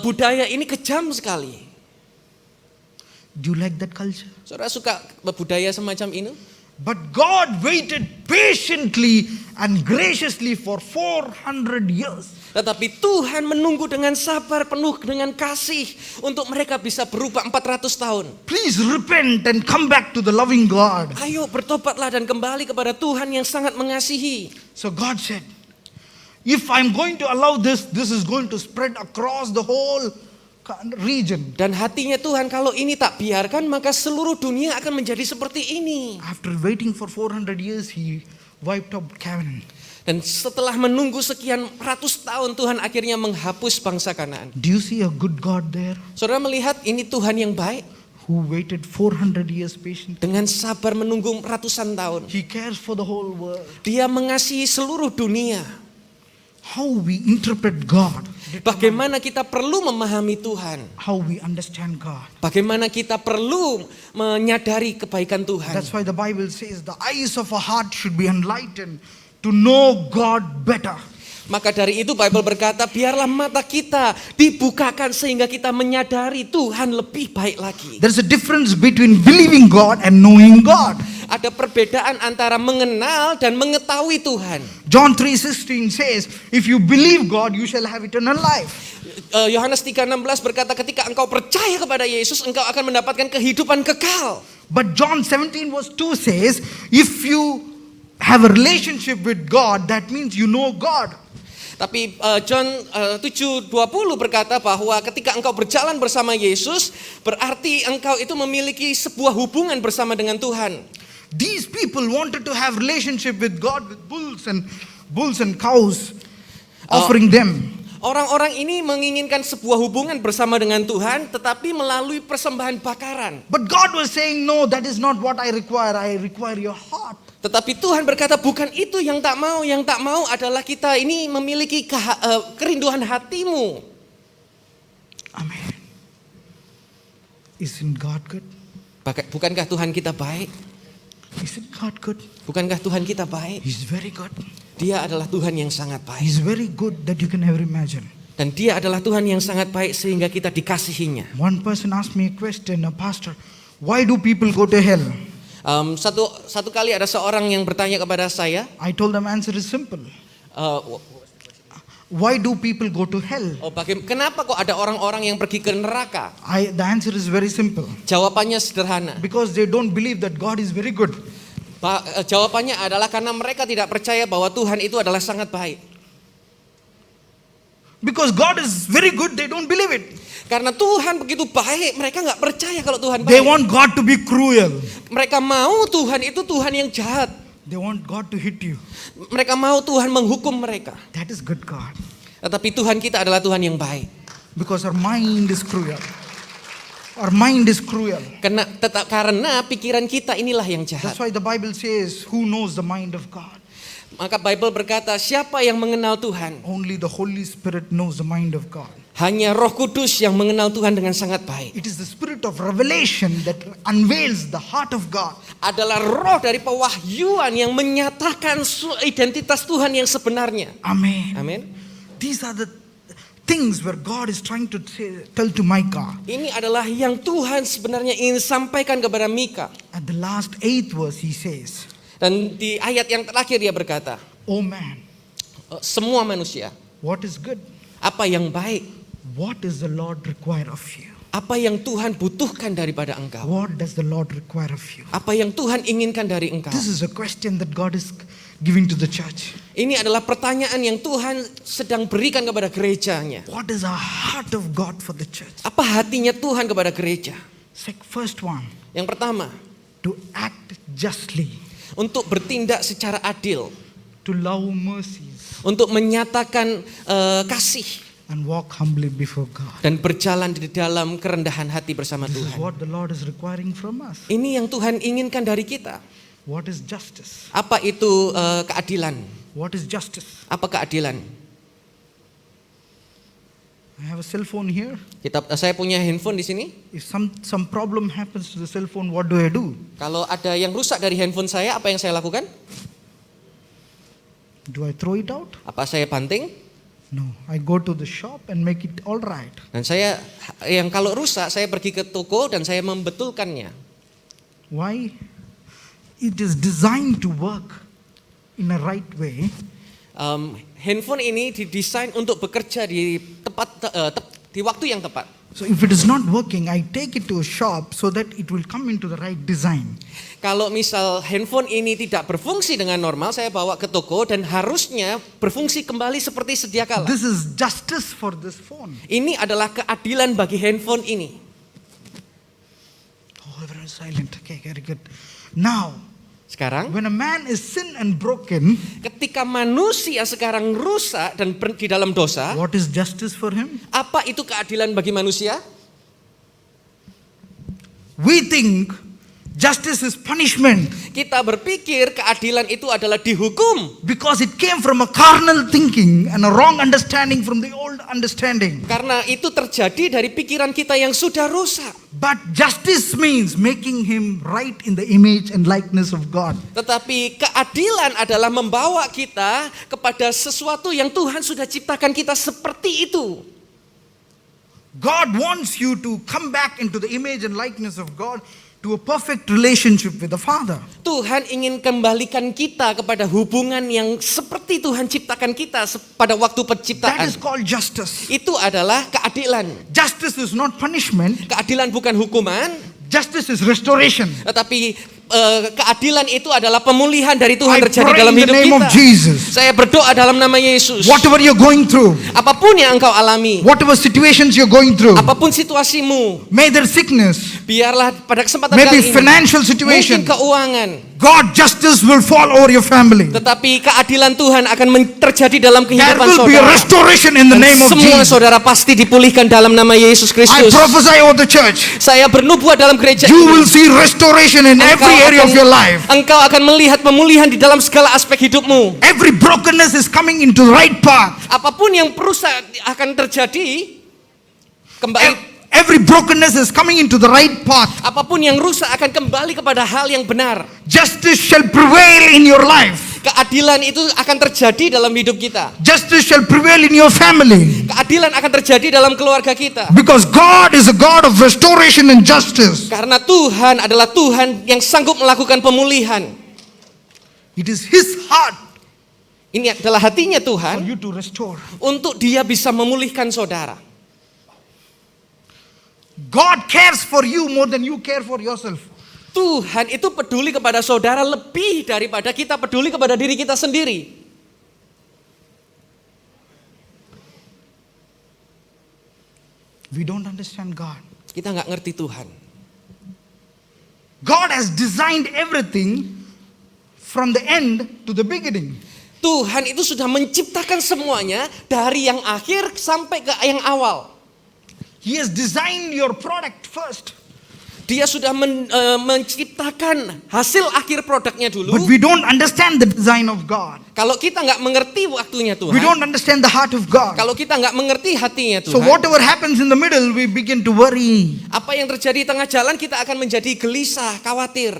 Budaya ini kejam sekali. Do you like that culture? Saudara suka budaya semacam ini? But God waited patiently and graciously for 400 years. Tetapi Tuhan menunggu dengan sabar penuh dengan kasih untuk mereka bisa berubah 400 tahun. Please repent and come back to the loving God. Ayo bertobatlah dan kembali kepada Tuhan yang sangat mengasihi. So God said, if I'm going to allow this is going to spread across the whole region. Dan hatinya Tuhan, kalau ini tak biarkan maka seluruh dunia akan menjadi seperti ini. After waiting for 400 years, He wiped out Canaan. Dan setelah menunggu sekian ratus tahun, Tuhan akhirnya menghapus bangsa Kanaan. Do you see a good God there? Saudara melihat ini Tuhan yang baik, Who waited 400 years patiently. dengan sabar menunggu ratusan tahun. He cares for the whole world. Dia mengasihi seluruh dunia. How we interpret God Bagaimana kita perlu memahami Tuhan. how we understand God. Bagaimana kita perlu menyadari kebaikan Tuhan. That's why the Bible says the eyes of our heart should be enlightened to know God better. Maka dari itu Bible berkata, biarlah mata kita dibukakan sehingga kita menyadari Tuhan lebih baik lagi. There's a difference between believing God and knowing God. Ada perbedaan antara mengenal dan mengetahui Tuhan. John 3:16 says, if you believe God, you shall have eternal life. Yohanes 3:16 berkata, ketika engkau percaya kepada Yesus, engkau akan mendapatkan kehidupan kekal. But John 17:2 says, if you have a relationship with God, that means you know God. Tapi John 7:20 berkata bahwa ketika engkau berjalan bersama Yesus, berarti engkau itu memiliki sebuah hubungan bersama dengan Tuhan. These people wanted to have relationship with God with bulls and cows, offering them. Orang-orang ini menginginkan sebuah hubungan bersama dengan Tuhan, tetapi melalui persembahan bakaran. But God was saying, no, that is not what I require. I require your heart. Tetapi Tuhan berkata, bukan itu yang tak mau. Yang tak mau adalah kita ini memiliki kerinduan hatimu. Amen. Isn't God good? Bukankah Tuhan kita baik? Isn't God good? Bukankah Tuhan kita baik? He's very good. Dia adalah Tuhan yang sangat baik. He's very good that you can never imagine. Dan dia adalah Tuhan yang sangat baik sehingga kita dikasihinya. One person asked me a question, Pastor, why do people go to hell? Satu kali ada seorang yang bertanya kepada saya. I told them answer is simple. Why do people go to hell? Kenapa kok ada orang-orang yang pergi ke neraka? The answer is very simple. Jawabannya sederhana. Because they don't believe that God is very good. Jawabannya adalah karena mereka tidak percaya bahwa Tuhan itu adalah sangat baik. Because God is very good, they don't believe it. Karena Tuhan begitu baik, mereka nggak percaya kalau Tuhan baik. They want God to be cruel. Mereka mau Tuhan itu Tuhan yang jahat. They want God to hit you. Mereka mau Tuhan menghukum mereka. That is good God. Tetapi Tuhan kita adalah Tuhan yang baik. Because our mind is cruel. Our mind is cruel. Karena pikiran kita inilah yang jahat. That's why the Bible says, who knows the mind of God? Maka Bible berkata, siapa yang mengenal Tuhan? Only the Holy Spirit knows the mind of God. Hanya Roh Kudus yang mengenal Tuhan dengan sangat baik. It is the spirit of revelation that unveils the heart of God. Adalah roh dari pewahyuan yang menyatakan identitas Tuhan yang sebenarnya. Amen. Amin. These are the things where God is trying to tell to Micah. Ini adalah yang Tuhan sebenarnya ingin sampaikan kepada Mika. At the last 8th verse he says, dan di ayat yang terakhir dia berkata, "O man, semua manusia, what is good? Apa yang baik? What does the Lord require of you? Apa yang Tuhan butuhkan daripada engkau? What does the Lord require of you?" Apa yang Tuhan inginkan dari engkau? This is a question that God is giving to the church. Ini adalah pertanyaan yang Tuhan sedang berikan kepada gerejanya. What is the heart of God for the church? Apa hatinya Tuhan kepada gereja? First one, yang pertama, to act justly. Untuk bertindak secara adil. To love mercies. Untuk menyatakan kasih. And walk humbly before God. Dan berjalan di dalam kerendahan hati bersama This Tuhan. is what the Lord is requiring from us. Ini yang Tuhan inginkan dari kita. What is justice? Apa itu keadilan? What is justice? Apa keadilan? I have a cell phone here. Saya punya handphone di sini. If some problem happens to the cell phone, what do I do? Kalau ada yang rusak dari handphone saya, apa yang saya lakukan? Do I throw it out? Apa saya banting? No, I go to the shop and make it all right. Dan kalau rusak, saya pergi ke toko dan saya membetulkannya. Why? It is designed to work in a right way. Handphone ini didesain untuk bekerja di di waktu yang tepat. So if it is not working, I take it to a shop so that it will come into the right design. Kalau misal handphone ini tidak berfungsi dengan normal, saya bawa ke toko dan harusnya berfungsi kembali seperti sedia kala. This is justice for this phone. Ini adalah keadilan bagi handphone ini. Oh, everyone's silent. Okay, very good. Now, sekarang, when a man is sin and broken, ketika manusia sekarang rusak dan di dalam dosa, what is justice for him? Apa itu keadilan bagi manusia? We think justice is punishment. Kita berpikir keadilan itu adalah dihukum. because it came from a carnal thinking and a wrong understanding from the old understanding. Karena itu terjadi dari pikiran kita yang sudah rusak. But justice means making him right in the image and likeness of God. Tetapi keadilan adalah membawa kita kepada sesuatu yang Tuhan sudah ciptakan kita seperti itu. God wants you to come back into the image and likeness of God, to a perfect relationship with the Father. Tuhan ingin kembalikan kita kepada hubungan yang seperti Tuhan ciptakan kita pada waktu That penciptaan. is called justice. Itu adalah keadilan. Justice is not punishment, Keadilan bukan hukuman, justice is restoration. tetapi keadilan itu adalah pemulihan dari Tuhan I terjadi pray dalam in the hidup name of kita. Jesus. Saya berdoa dalam nama Yesus. Whatever you're going through, Apapun yang engkau alami, whatever situations you're going through, apapun situasimu, may their sickness, biarlah pada kesempatan maybe kali ini, financial mungkin situation, keuangan, God justice will fall over your family. tetapi keadilan Tuhan akan terjadi dalam There kehidupan will be a saudara. restoration in the Dan name of semua Jesus. saudara pasti dipulihkan dalam nama Yesus I Kristus. prophesy over the church. Saya bernubuat dalam gereja You will ini. see restoration in every area of your life. Engkau akan melihat pemulihan di dalam segala aspek hidupmu. Every brokenness is coming into the right path. Apapun yang rusak akan terjadi kembali. Every brokenness is coming into the right path. Apapun yang rusak akan kembali kepada hal yang benar. Justice shall prevail in your life. Keadilan itu akan terjadi dalam hidup kita. Justice shall prevail in your family. Keadilan akan terjadi dalam keluarga kita. Because God is a God of restoration and justice. Karena Tuhan adalah Tuhan yang sanggup melakukan pemulihan. It is His heart Ini adalah hatinya for Tuhan you to restore. untuk Dia bisa memulihkan saudara. God cares for you more than you care for yourself. Tuhan itu peduli kepada saudara lebih daripada kita peduli kepada diri kita sendiri. We don't understand God. Kita nggak ngerti Tuhan. God has designed everything from the end to the beginning. Tuhan itu sudah menciptakan semuanya dari yang akhir sampai ke yang awal. He has designed your product first. Dia sudah menciptakan hasil akhir produknya dulu. But we don't understand the design of God. Kalau kita nggak mengerti waktunya Tuhan, We don't understand the heart of God. kalau kita nggak mengerti hatinya So Tuhan, whatever happens in the middle, we begin to worry. apa yang terjadi di tengah jalan kita akan menjadi gelisah, khawatir.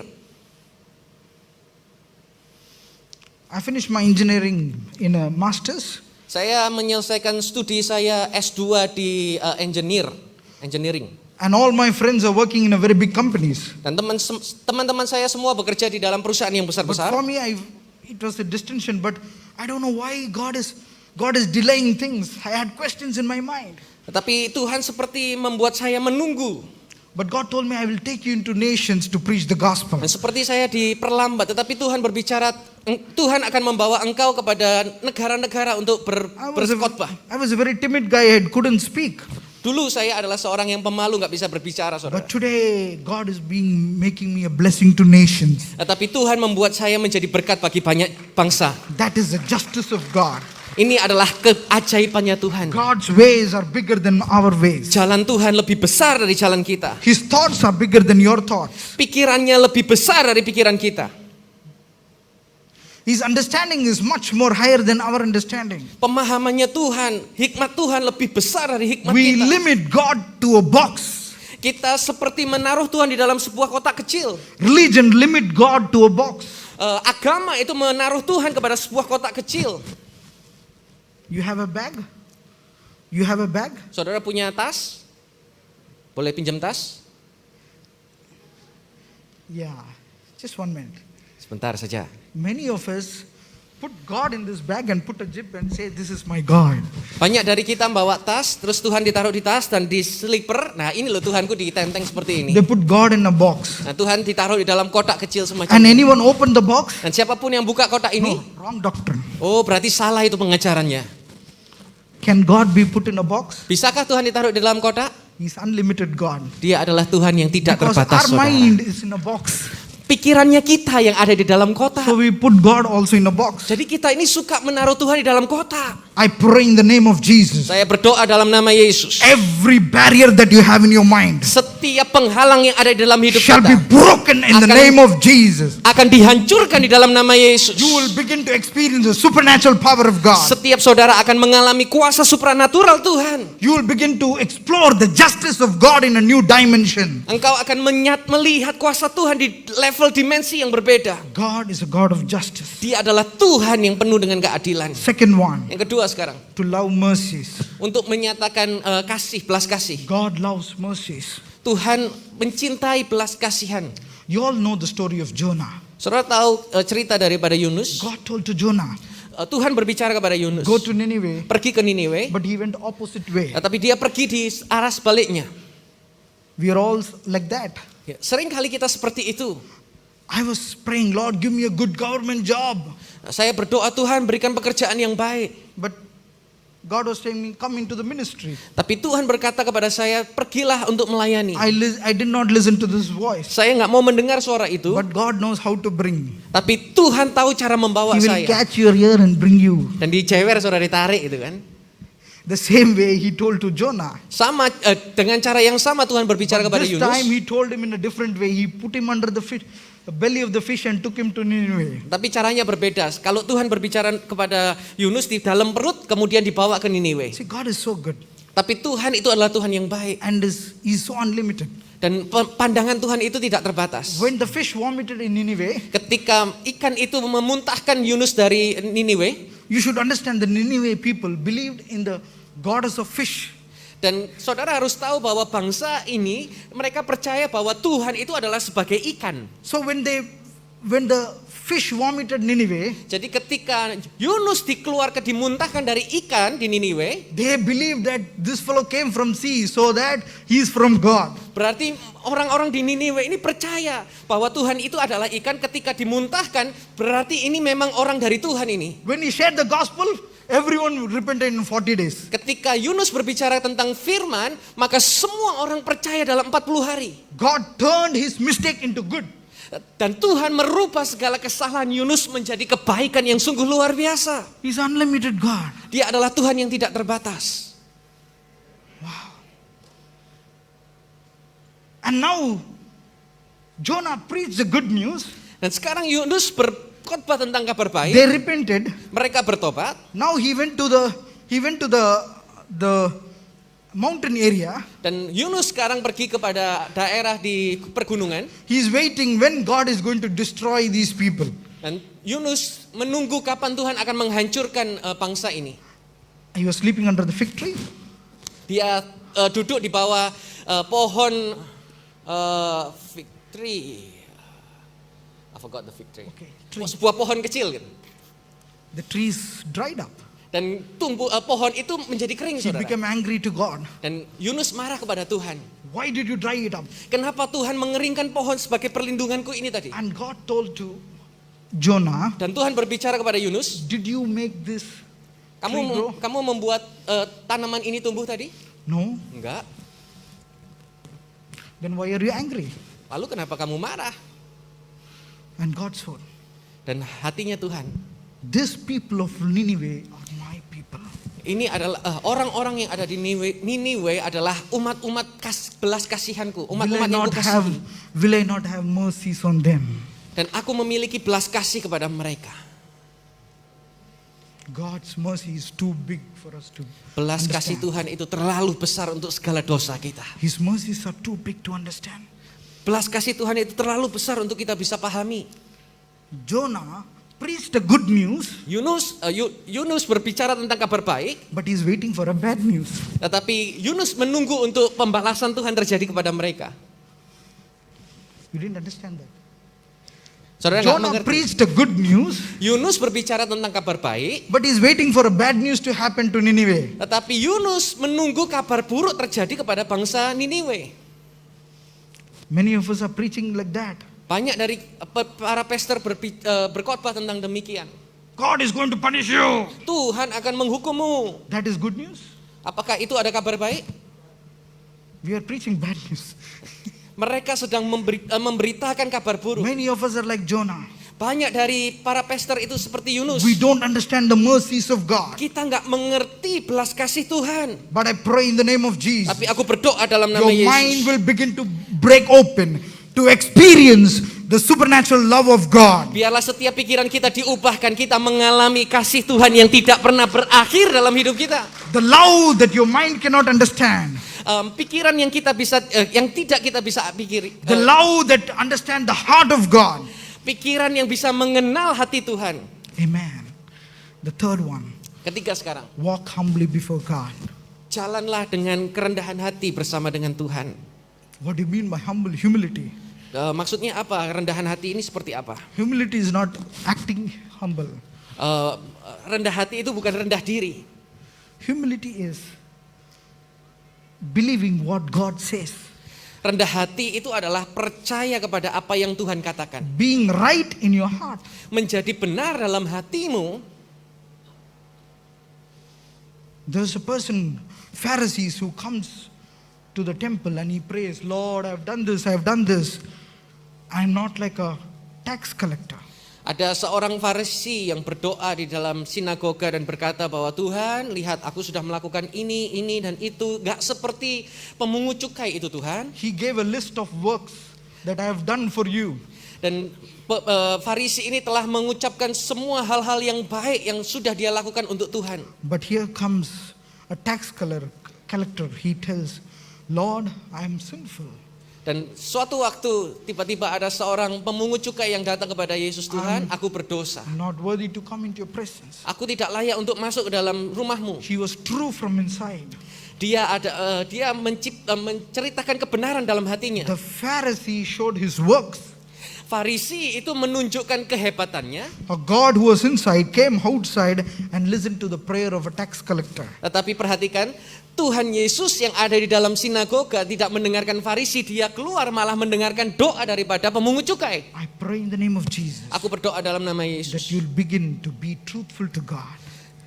I finished my engineering in a master's. Saya menyelesaikan studi saya S2 di engineering. And all my friends are working in a very big companies. Dan teman-teman saya semua bekerja di dalam perusahaan yang But besar-besar. for me, it was a distinction. But I don't know why God is delaying things. I had questions in my mind. Tetapi Tuhan seperti membuat saya menunggu. But God told me, I will take you into nations to preach the gospel. Dan seperti saya diperlambat, tetapi Tuhan berbicara, Tuhan akan membawa engkau kepada negara-negara untuk berkhotbah. I was a very timid guy. I couldn't speak. Dulu saya adalah seorang yang pemalu, nggak bisa berbicara, saudara. But today, God is making me a blessing to nations. Tetapi Tuhan membuat saya menjadi berkat bagi banyak bangsa. That is the justice of God. Ini adalah keajaibannya Tuhan. God's ways are bigger than our ways. Jalan Tuhan lebih besar dari jalan kita. His thoughts are bigger than your thoughts. Pikirannya lebih besar dari pikiran kita. His understanding is much more higher than our understanding. Pemahamannya Tuhan, hikmat Tuhan lebih besar dari hikmat We kita. limit God to a box. Kita seperti menaruh Tuhan di dalam sebuah kotak kecil. Religion limit God to a box. Agama itu menaruh Tuhan kepada sebuah kotak kecil. You have a bag? You have a bag? Saudara punya tas? Boleh pinjam tas? Yeah. Just 1 minute. Sebentar saja. Many of us put God in this bag and put a zip and say, this is my God. Banyak dari kita bawa tas, terus Tuhan ditaruh di tas dan di slipper. Nah ini loh Tuhanku ditenteng seperti ini. They put God in a box. Nah Tuhan ditaruh di dalam kotak kecil semacam And ini. anyone open the box? Dan siapapun yang buka kotak ini, No, wrong doctrine. oh berarti salah itu pengajarannya. Can God be put in a box? Bisakah Tuhan ditaruh di dalam kotak? He's unlimited God. Dia adalah Tuhan yang tidak Because terbatas, our saudara. mind is in a box. Pikirannya kita yang ada di dalam kotak. So we put God also in a box. Jadi kita ini suka menaruh Tuhan di dalam kotak. I pray in the name of Jesus. Saya berdoa dalam nama Yesus. Every barrier that you have in your mind, setiap penghalang yang ada di dalam hidup shall be kita broken in the Akan- name of Jesus. akan dihancurkan di dalam nama Yesus. You will begin to experience the supernatural power of God. Setiap saudara akan mengalami kuasa supranatural Tuhan. You will begin to explore the justice of God in a new dimension. Engkau akan melihat kuasa Tuhan di level dimensi yang berbeda. God is a God of justice. Dia adalah Tuhan yang penuh dengan keadilan. Second one, Yang kedua sekarang, to love mercies. untuk menyatakan kasih, belas kasih. God loves mercies. Tuhan mencintai belas kasihan. You all know the story of Jonah. Saudara tahu cerita daripada Yunus? God told to Jonah, Tuhan berbicara kepada Yunus. go to Nineveh, Pergi ke Niniwe, but he went opposite way. tapi dia pergi di arah sebaliknya. We are all like that. Ya, sering kali kita seperti itu. I was praying, Lord, give me a good government job. Saya berdoa, Tuhan berikan pekerjaan yang baik. But God was saying me, come into the ministry. Tapi Tuhan berkata kepada saya, pergilah untuk melayani. I did not listen to this voice. Saya nggak mau mendengar suara itu, But God knows how to bring me. tapi Tuhan tahu cara membawa He will saya. catch your ear and bring you. Dan dijewer saudara, ditarik itu kan. The same way he told to Jonah. Sama dengan cara yang sama Tuhan berbicara kepada This time Yunus. he told him in a different way. He put him under the belly of the fish and took him to Nineveh. Tapi caranya berbeda. Kalau Tuhan berbicara kepada Yunus di dalam perut, kemudian dibawa ke Niniwe. See, God is so good. Tapi Tuhan itu adalah Tuhan yang baik. And he's so unlimited. Dan pandangan Tuhan itu tidak terbatas. When the fish vomited in Nineveh, Ketika ikan itu memuntahkan Yunus dari Niniwe, you should understand the Nineveh people believed in the goddess of fish. dan saudara harus tahu bahwa bangsa ini mereka percaya bahwa Tuhan itu adalah sebagai ikan. So when the fish vomited Nineveh, Jadi ketika Yunus dimuntahkan dari ikan di Niniwe, they believed that this fellow came from sea, so that he is from God. berarti orang-orang di Niniwe ini percaya bahwa Tuhan itu adalah ikan. Ketika dimuntahkan, berarti ini memang orang dari Tuhan ini. When he shared the gospel, everyone repented in 40 days. Ketika Yunus berbicara tentang firman, maka semua orang percaya dalam 40 hari. God turned his mistake into good. Dan Tuhan merubah segala kesalahan Yunus menjadi kebaikan yang sungguh luar biasa. He's unlimited God. Dia adalah Tuhan yang tidak terbatas. And now Jonah preached the good news. Dan sekarang Yunus berkhotbah tentang kabar baik. They repented. Mereka bertobat. Now he went to the mountain area. Dan Yunus sekarang pergi kepada daerah di pergunungan. He's waiting when God is going to destroy these people. Dan Yunus menunggu kapan Tuhan akan menghancurkan bangsa ini. He was sleeping under the fig tree. Dia duduk di bawah pohon fig tree. I forgot the fig tree. Okay, Sebuah pohon kecil gitu. The trees dried up. Dan pohon itu menjadi kering, He saudara. became angry to God. Dan Yunus marah kepada Tuhan. Why did you dry it up? Kenapa Tuhan mengeringkan pohon sebagai perlindunganku ini tadi? And God told to Jonah, Dan Tuhan berbicara kepada Yunus, did you make this tree grow? kamu membuat tanaman ini tumbuh tadi? No. Enggak. Then why are you angry? Lalu kenapa kamu marah? And God said, Dan hatinya Tuhan, this people of Nineveh are my people. ini adalah orang-orang yang ada di Niniwe adalah umat-umat belas kasihanku, umat-umat yang kukasihi. Will I not have mercies on them? Dan aku memiliki belas kasih kepada mereka. God's mercy is too big for us to Belas kasih understand. Tuhan itu terlalu besar untuk segala dosa kita. His mercies are too big to understand. Belas kasih Tuhan itu terlalu besar untuk kita bisa pahami. Jonah preached the good news, Yunus berbicara tentang kabar baik, but he's waiting for a bad news. tetapi Yunus menunggu untuk pembalasan Tuhan terjadi kepada mereka. You didn't understand that. Saudara nggak Jonah mengerti? preached the good news, Yunus berbicara tentang kabar baik, but he's waiting for a bad news to happen to Nineveh. tetapi Yunus menunggu kabar buruk terjadi kepada bangsa Niniwe. Many of us are preaching like that. Banyak dari para pastor berkhotbah tentang demikian. God is going to punish you. Tuhan akan menghukummu. That is good news. Apakah itu ada kabar baik? We are preaching bad news. Mereka sedang memberitakan kabar buruk. Many of us are like Jonah. Banyak dari para pastor itu seperti Yunus. We don't understand the mercies of God. Kita nggak mengerti belas kasih Tuhan. But I pray in the name of Jesus, Tapi aku berdoa dalam nama your mind Yesus. will begin to break open to experience the supernatural love of God. Biarlah setiap pikiran kita diubahkan, kita mengalami kasih Tuhan yang tidak pernah berakhir dalam hidup kita. The love that your mind cannot understand. Pikiran yang kita bisa, yang tidak kita bisa pikir. The love that understand the heart of God. Pikiran yang bisa mengenal hati Tuhan. Amen. The third one, Ketiga sekarang, walk humbly before God. jalanlah dengan kerendahan hati bersama dengan Tuhan. What do you mean by humility? Maksudnya apa? Rendahan hati ini seperti apa? Humility is not acting humble. Rendah hati itu bukan rendah diri. Humility is believing what God says. Rendah hati itu adalah percaya kepada apa yang Tuhan katakan. Being right in your heart. Menjadi benar dalam hatimu. There's a person, Pharisees, who comes to the temple and he prays, Lord, I've done this, I've done this. I'm not like a tax collector. Ada seorang Farisi yang berdoa di dalam sinagoga dan berkata bahwa Tuhan, lihat aku sudah melakukan ini dan itu. Gak seperti pemungut cukai itu Tuhan. He gave a list of works that I have done for you. Dan Farisi ini telah mengucapkan semua hal-hal yang baik yang sudah dia lakukan untuk Tuhan. But here comes a tax collector. He tells, Lord, I am sinful. Dan suatu waktu tiba-tiba ada seorang pemungut cukai yang datang kepada Yesus, Tuhan, aku berdosa. I'm not worthy to come into your presence. Aku tidak layak untuk masuk ke dalam rumahmu. He was true from inside. Dia menceritakan kebenaran dalam hatinya. The Pharisee showed his works. Farisi itu menunjukkan kehebatannya. A God who was inside came outside and listened to the prayer of a tax collector. Tetapi perhatikan, Tuhan Yesus yang ada di dalam sinagoga tidak mendengarkan Farisi, dia keluar malah mendengarkan doa daripada pemungut cukai. I pray in the name of Jesus Aku berdoa dalam nama that Yesus, you'll begin to be truthful to God.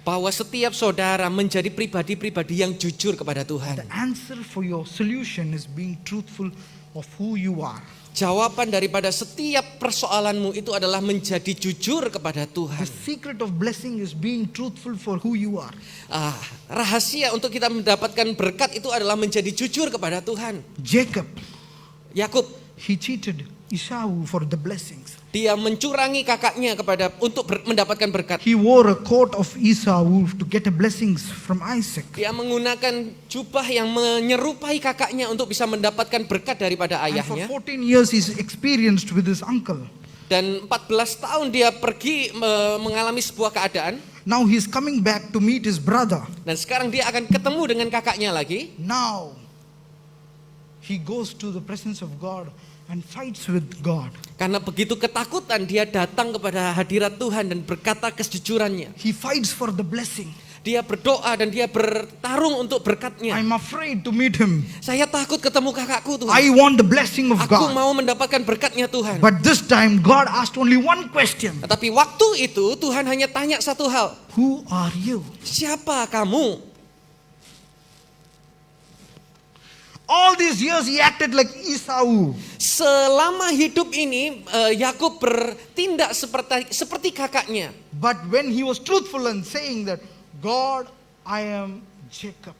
bahwa setiap saudara menjadi pribadi-pribadi yang jujur kepada Tuhan. The answer for your solution is being truthful of who you are. Jawaban daripada setiap persoalanmu itu adalah menjadi jujur kepada The Tuhan. secret of blessing is being truthful for who you are. Rahasia untuk kita mendapatkan berkat itu adalah menjadi jujur kepada Tuhan. Jacob, Yakub, he cheated Esau for the blessings. dia mencurangi kakaknya untuk mendapatkan berkat. He wore a coat of Esau to get the blessings from Isaac. Dia menggunakan jubah yang menyerupai kakaknya untuk bisa mendapatkan berkat daripada And for ayahnya. 14 years he's experienced with his uncle. Dan 14 tahun dia pergi mengalami sebuah keadaan. Now he's coming back to meet his brother. Dan sekarang dia akan ketemu dengan kakaknya lagi. Now he goes to the presence of God and fights with God. Karena begitu ketakutan dia datang kepada hadirat Tuhan dan berkata kejujurannya. He fights for the blessing. Dia berdoa dan dia bertarung untuk berkatnya. I'm afraid to meet him. Saya takut ketemu kakakku Tuhan. I want the blessing of Aku God. mau mendapatkan berkatnya Tuhan. But this time God asked only one question. Tetapi waktu itu Tuhan hanya tanya satu hal. Who are you? Siapa kamu? All these years he acted like Esau. Selama hidup ini Yakub bertindak seperti kakaknya. But when he was truthful and saying that, God, I am Jacob.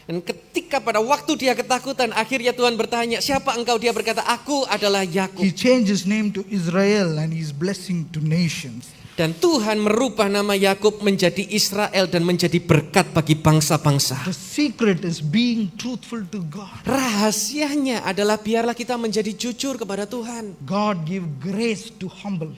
Dan ketika pada waktu dia ketakutan, akhirnya Tuhan bertanya, siapa engkau? Dia berkata, aku adalah Yakub. He changed his name to Israel and he's blessing to nations. Dan Tuhan merubah nama Yakub menjadi Israel dan menjadi berkat bagi bangsa-bangsa. The secret is being truthful to God. Rahasianya adalah biarlah kita menjadi jujur kepada Tuhan. God give grace to humble.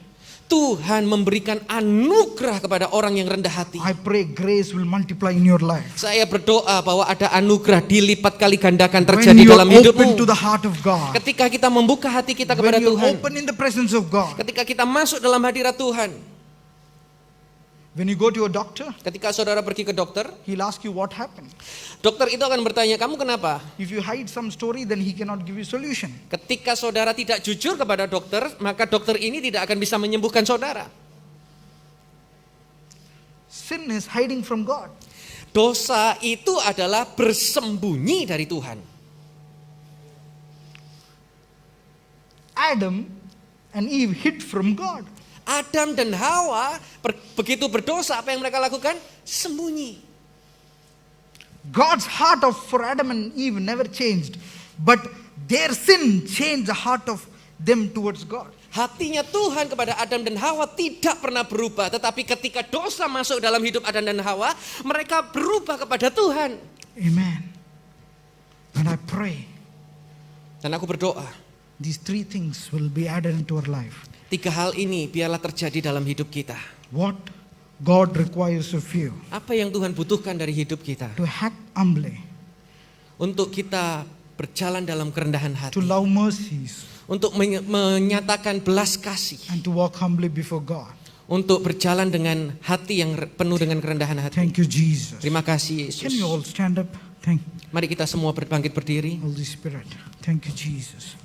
Tuhan memberikan anugerah kepada orang yang rendah hati. I pray grace will multiply in your life. Saya berdoa bahwa ada anugerah dilipat kali gandakan When terjadi you dalam open hidupmu. to the heart of God. Ketika kita membuka hati kita kepada When you Tuhan. open in the presence of God. Ketika kita masuk dalam hadirat Tuhan. When you go to a doctor, Ketika saudara pergi ke dokter, he'll ask you what happened. dokter itu akan bertanya, kamu kenapa? If you hide some story, then he cannot give you solution. Ketika saudara tidak jujur kepada dokter, maka dokter ini tidak akan bisa menyembuhkan saudara. Sin is hiding from God. Dosa itu adalah bersembunyi dari Tuhan. Adam and Eve hid from God. Adam dan Hawa begitu berdosa, apa yang mereka lakukan? Sembunyi. God's heart for Adam and Eve never changed, but their sin changed the heart of them towards God. Hatinya Tuhan kepada Adam dan Hawa tidak pernah berubah, tetapi ketika dosa masuk dalam hidup Adam dan Hawa, mereka berubah kepada Tuhan. Amen. And I pray Dan aku berdoa, these three things will be added into our life. 3 hal ini biarlah terjadi dalam hidup kita. What God requires of you: Apa yang Tuhan butuhkan dari hidup kita? to act humbly, Untuk kita berjalan dalam kerendahan to hati, love mercies, untuk menyatakan belas kasih, and to walk humbly before God. untuk berjalan dengan hati yang penuh dengan kerendahan hati. Thank you, Jesus. Terima kasih Can you Yesus. all stand up? Thank Mari kita semua bangkit berdiri. Holy Spirit. Thank you, Jesus.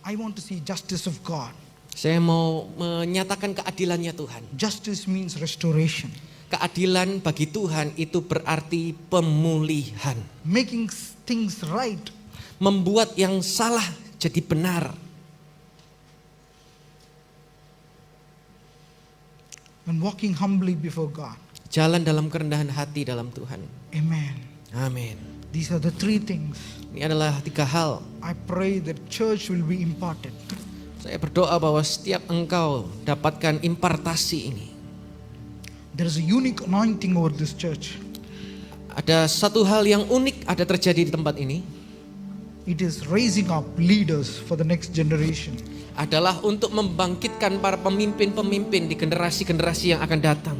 I want to see justice of God. Saya mau menyatakan keadilannya Tuhan. Justice means restoration, Keadilan bagi Tuhan itu berarti pemulihan. making things right. Membuat yang salah jadi benar. And walking humbly before God. Jalan dalam kerendahan hati dalam Tuhan. Amen. Amin. These are the three things. Ini adalah 3 hal. I pray that church will be imparted. Saya berdoa bahwa setiap engkau dapatkan impartasi ini. There is a unique anointing over this church. Ada satu hal yang unik ada terjadi di tempat ini. It is raising up leaders for the next generation. Adalah untuk membangkitkan para pemimpin-pemimpin di generasi-generasi yang akan datang.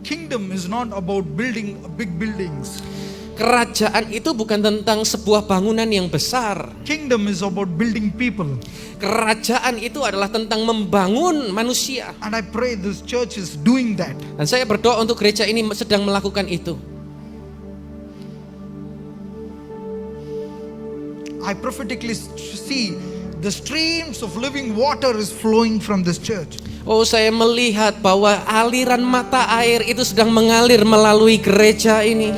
Kingdom is not about building big buildings. Kerajaan itu bukan tentang sebuah bangunan yang besar. Kingdom is about building people. Kerajaan itu adalah tentang membangun manusia. And I pray this church is doing that. Dan saya berdoa untuk gereja ini sedang melakukan itu. I prophetically see the streams of living water is flowing from this church. Oh, saya melihat bahwa aliran mata air itu sedang mengalir melalui gereja ini.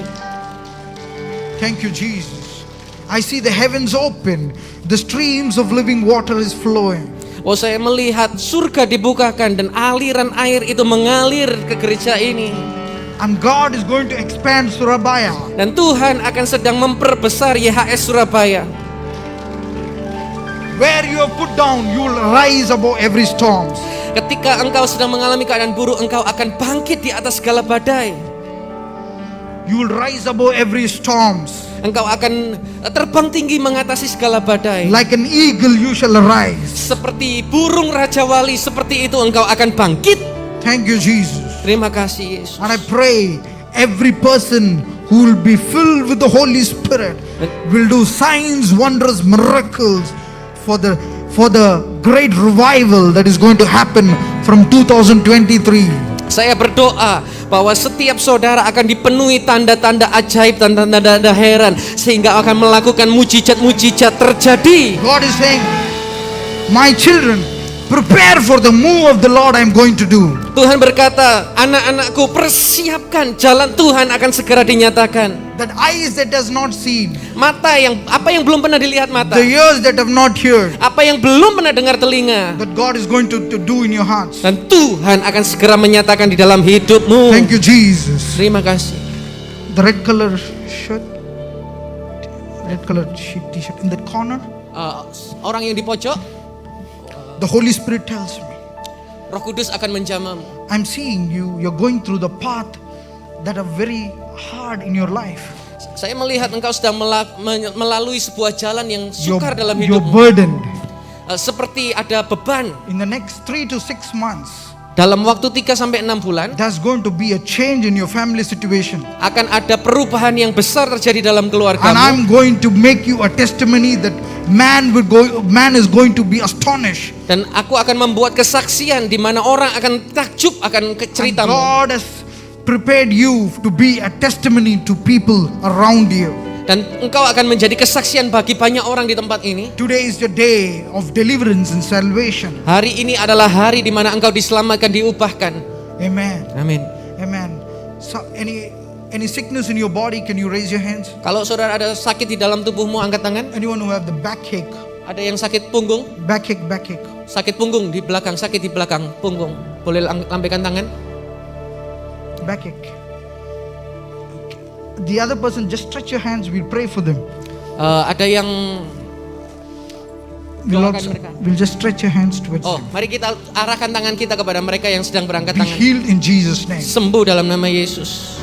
Thank you, Jesus. I see the heavens open. The streams of living water is flowing. Oh, saya melihat surga dibukakan dan aliran air itu mengalir ke gereja ini. And God is going to expand Surabaya. Dan Tuhan akan sedang memperbesar YHS Surabaya. Where you have put down, you will rise above every storm. Ketika engkau sedang mengalami keadaan buruk, engkau akan bangkit di atas segala badai. You will rise above every storms. Engkau akan terbang tinggi mengatasi segala badai. Like an eagle you shall arise. Seperti burung Raja Wali, seperti itu engkau akan bangkit. Thank you, Jesus. Terima kasih Yesus. And I pray every person who will be filled with the Holy Spirit will do signs, wonders, miracles for the great revival that is going to happen from 2023. Saya berdoa bahwa setiap saudara akan dipenuhi tanda-tanda ajaib, tanda-tanda heran, sehingga akan melakukan mujizat-mujizat terjadi. God is saying, my children, prepare for the move of the Lord I am going to do. Tuhan berkata, anak-anakku, persiapkan, jalan Tuhan akan segera dinyatakan. That eyes that does not see, Mata apa yang belum pernah dilihat mata, the ears that have not heard, apa yang belum pernah dengar telinga, that God is going to do in your hearts. dan Tuhan akan segera menyatakan di dalam hidupmu. Thank you, Jesus. Terima kasih. The red color shirt, red color t-shirt in that corner, Orang yang di pojok, the Holy Spirit tells me, Roh Kudus akan menjamamu. I'm seeing you're going through the path that are very hard in your life. Saya melihat engkau sedang melalui sebuah jalan yang You're sukar dalam you're hidupmu. burdened. Seperti ada beban. In the next 3 to 6 months, Dalam waktu 3-6 bulan there's going to be a change in your family situation. akan ada perubahan yang besar terjadi dalam And keluargamu. I'm going to make you a testimony that man is going to be astonished. Dan aku akan membuat kesaksian di mana orang akan takjub akan And ceritamu. God has prepared you to be a testimony to people around you. Dan engkau akan menjadi kesaksian bagi banyak orang di tempat ini. Today is the day of deliverance and salvation. Hari ini adalah hari di mana engkau diselamatkan, diubahkan. Amen. Amin. Amen. So any sickness in your body, can you raise your hands? Kalau saudara ada sakit di dalam tubuhmu, angkat tangan. Anyone who have the backache, Ada yang sakit punggung? Backache, backache. Sakit punggung di belakang, sakit di belakang punggung. Boleh lambaikan tangan? Backache. The other person, just stretch your hands. We'll pray for them. Ada yang doakan mereka. We'll just stretch your hands towards Oh, them. mari kita arahkan tangan kita kepada mereka yang sedang berangkat Be tangan. healed in Jesus' name. Sembuh dalam nama Yesus.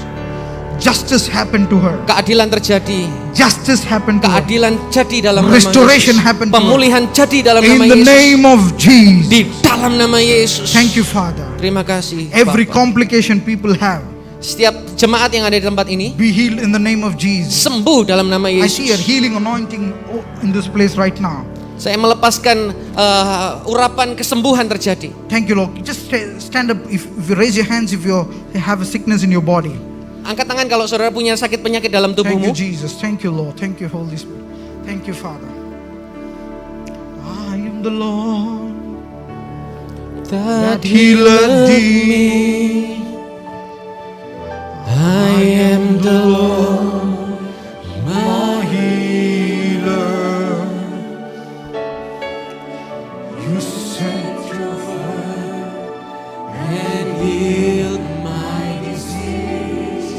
Justice happened to her. Keadilan terjadi. Justice happened to her. Keadilan jadi dalam nama Restoration Yesus. happened to her. Pemulihan jadi dalam nama In the Yesus. name of Jesus. Di dalam nama Yesus. Thank you, Father. Terima kasih. Every Bapa. complication people have, Setiap jemaat yang ada di tempat ini be healed in the name of Jesus. sembuh dalam nama I see a Yesus. healing anointing in this place right now. Saya melepaskan urapan kesembuhan terjadi. Thank you, Lord. Just stand up. If you raise your hands, if you have a sickness in your body. Angkat tangan kalau saudara punya sakit penyakit dalam Thank you, tubuhmu. Jesus. Thank you, Lord. Thank you, Holy Spirit. Thank you, Father. I am the Lord that healeth thee. I am the Lord. My healer. You sent your word And healed my disease.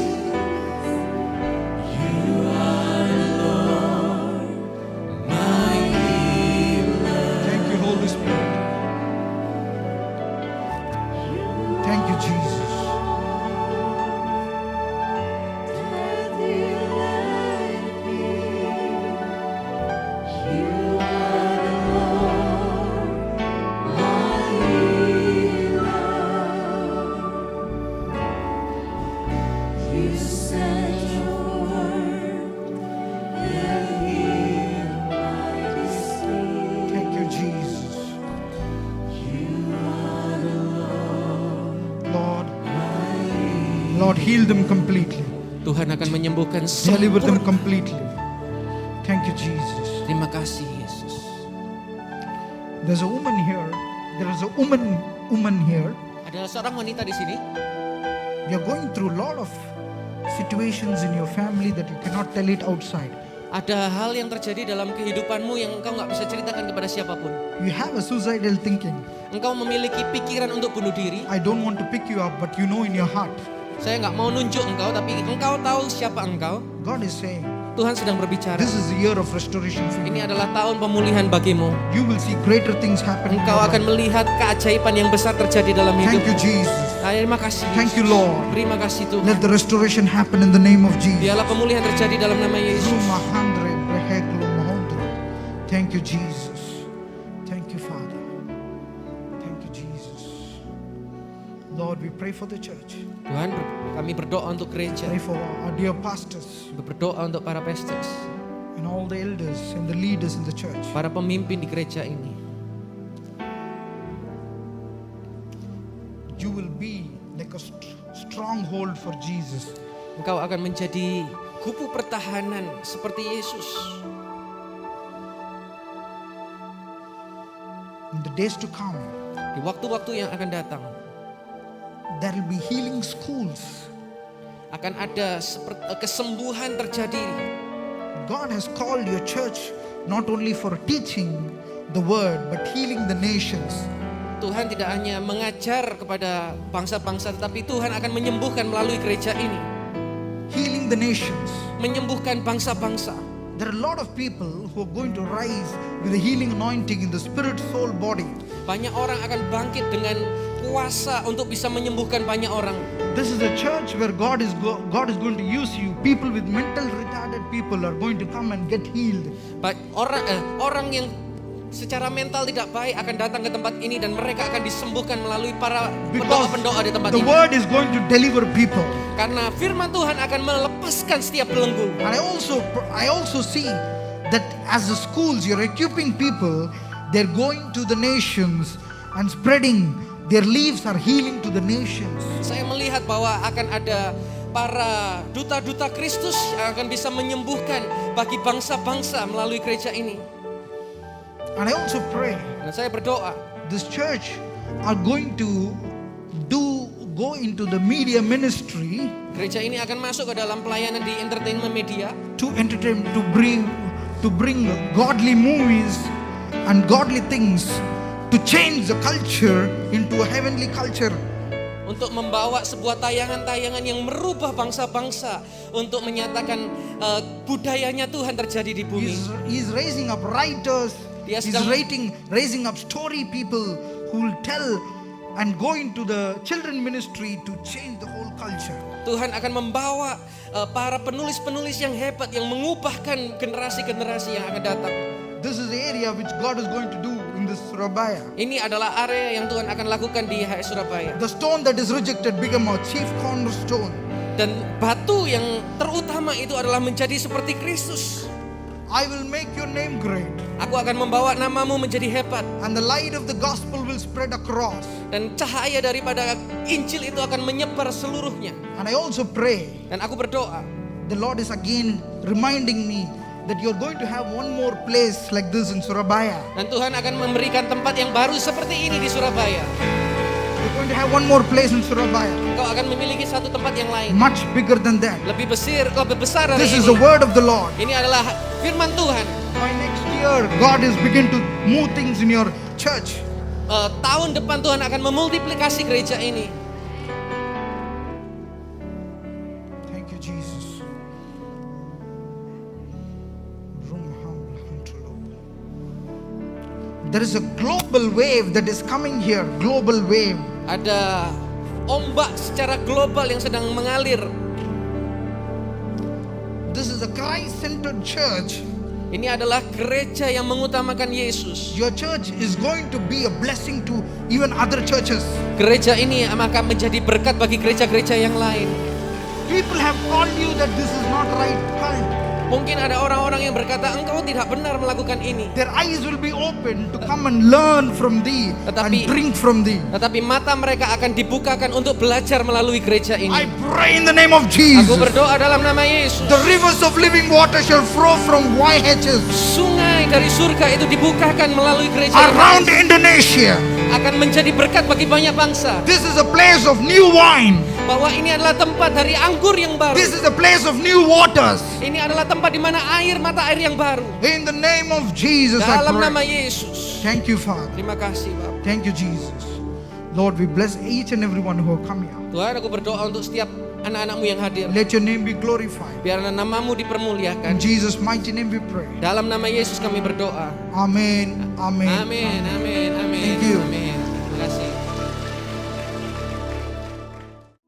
Thank you, Holy Spirit. Thank you, Jesus. Thank you, Jesus. Lord, heal them completely. Tuhan akan menyembuhkan Deliver them sempurna. completely. Thank you, Jesus. Terima kasih Yesus. There's a woman here. There is a woman here. Ada seorang wanita di sini. You're going through a lot of situations in your family that you cannot tell it outside. Ada hal yang terjadi dalam kehidupanmu yang engkau nggak bisa ceritakan kepada siapapun. You have a suicidal thinking. Engkau memiliki pikiran untuk bunuh diri. I don't want to pick you up, but you know in your heart. Saya nggak mau nunjuk engkau, tapi engkau tahu siapa engkau. God is saying, Tuhan sedang berbicara. this is the year of restoration for you. Ini adalah tahun pemulihan bagimu. You will see greater things happen. in Engkau your akan life. melihat keajaiban yang besar terjadi dalam Thank hidup. you, Jesus. Terima kasih. Thank you, Yesus. Lord. Terima kasih Tuhan. Let the restoration happen in the name of Jesus. Biarlah pemulihan terjadi dalam nama Yesus. Thank you, Jesus. Thank you, Father. Thank you, Jesus. Lord, we pray for the church. Tuhan, kami berdoa untuk gereja. Pray for our dear pastors Berdoa untuk para pastors, and all the elders and the leaders in the church. para pemimpin di gereja ini. You will be like a stronghold for Jesus. Engkau akan menjadi kupu pertahanan seperti Yesus. In the days to come, Di waktu-waktu yang akan datang, there will be healing schools. akan ada kesembuhan terjadi. God has called your church not only for teaching the word, but healing the nations. Tuhan tidak hanya mengajar kepada bangsa-bangsa, tetapi Tuhan akan menyembuhkan melalui gereja ini. Healing the nations. Menyembuhkan bangsa-bangsa. There are a lot of people who are going to rise with the healing anointing in the spirit, soul, body. Banyak orang akan bangkit dengan kuasa untuk bisa menyembuhkan banyak orang. This is a church where God is going to use you. People with mental retarded people are going to come and get healed. Orang yang secara mental tidak baik akan datang ke tempat ini dan mereka akan disembuhkan melalui para Because pendoa-pendoa di tempat the ini. word is going to deliver people. Karena firman Tuhan akan melepaskan setiap belenggu. And I also see that as the schools, you're equipping people, they're going to the nations and spreading. Their leaves are healing to the nations. Saya melihat bahwa akan ada para duta-duta Kristus yang akan bisa menyembuhkan bagi bangsa-bangsa melalui gereja ini. And I also pray Dan saya berdoa, this church are going to go into the media ministry gereja ini akan masuk ke dalam pelayanan di entertainment media to entertain, to bring godly movies and godly things to change the culture into a heavenly culture. Untuk membawa sebuah tayangan-tayangan yang merubah bangsa-bangsa, untuk menyatakan budayanya Tuhan terjadi di bumi. He's raising up writers. Dia He's sedang- raising up story people who will tell and go into the children ministry to change the whole culture. Tuhan akan membawa para penulis-penulis yang hebat yang mengubahkan generasi-generasi yang akan datang. This is the area which God is going to do in this Surabaya. Ini adalah area yang Tuhan akan lakukan di HS Surabaya. The stone that is rejected become a chief cornerstone. Dan batu yang terutama itu adalah menjadi seperti Kristus. I will make your name great, Aku akan membawa namamu menjadi hebat. and the light of the gospel will spread across. Dan cahaya daripada Injil itu akan menyebar seluruhnya. And I also pray, Dan aku berdoa, the Lord is again reminding me that you're going to have one more place like this in Surabaya. dan Tuhan akan memberikan tempat yang baru seperti ini di Surabaya. You're going to have one more place in Surabaya, Engkau akan memiliki satu tempat yang lain, much bigger than that. lebih besar dari This is ini. the word of the Lord. Ini adalah firman Tuhan. By next year, God is begin to move things in your church. Tahun depan Tuhan akan memultiplikasi gereja ini. Thank you, Jesus. There is a global wave that is coming here. Global wave. Ada ombak secara global yang sedang mengalir. This is a Christ-centered church. Ini adalah gereja yang mengutamakan Yesus. Your church is going to be a blessing to even other churches. Gereja ini akan menjadi berkat bagi gereja-gereja yang lain. People have called you that this is not right cult. Mungkin ada orang-orang yang berkata engkau tidak benar melakukan ini. Their eyes will be open to come and learn from thee Tetapi- and drink from thee. Tetapi mata mereka akan dibukakan untuk belajar melalui gereja I ini. pray in the name of Aku Jesus. berdoa dalam nama Yesus. The rivers of living water shall flow from YHS Sungai dari surga itu dibukakan melalui gereja yang around lain. Indonesia. Akan menjadi berkat bagi banyak bangsa. This is a place of new wine. Bahwa ini adalah tempat dari anggur yang baru. This is a place of new waters. Ini adalah tempat di mana mata air yang baru. In the name of Jesus, I Dalam nama pray. Yesus. Thank you, Father. Terima kasih, Bapak. Thank you, Jesus. Lord, we bless each and everyone who have come here. Tuhan, aku berdoa untuk setiap anak-anakmu yang hadir. Let your name be glorified. Biarlah namamu In dipermuliakan. Jesus' mighty name we pray. Dalam nama Yesus kami berdoa. Amen. Amen. Amin, amin, amin. Thank you. Amin. Terima kasih.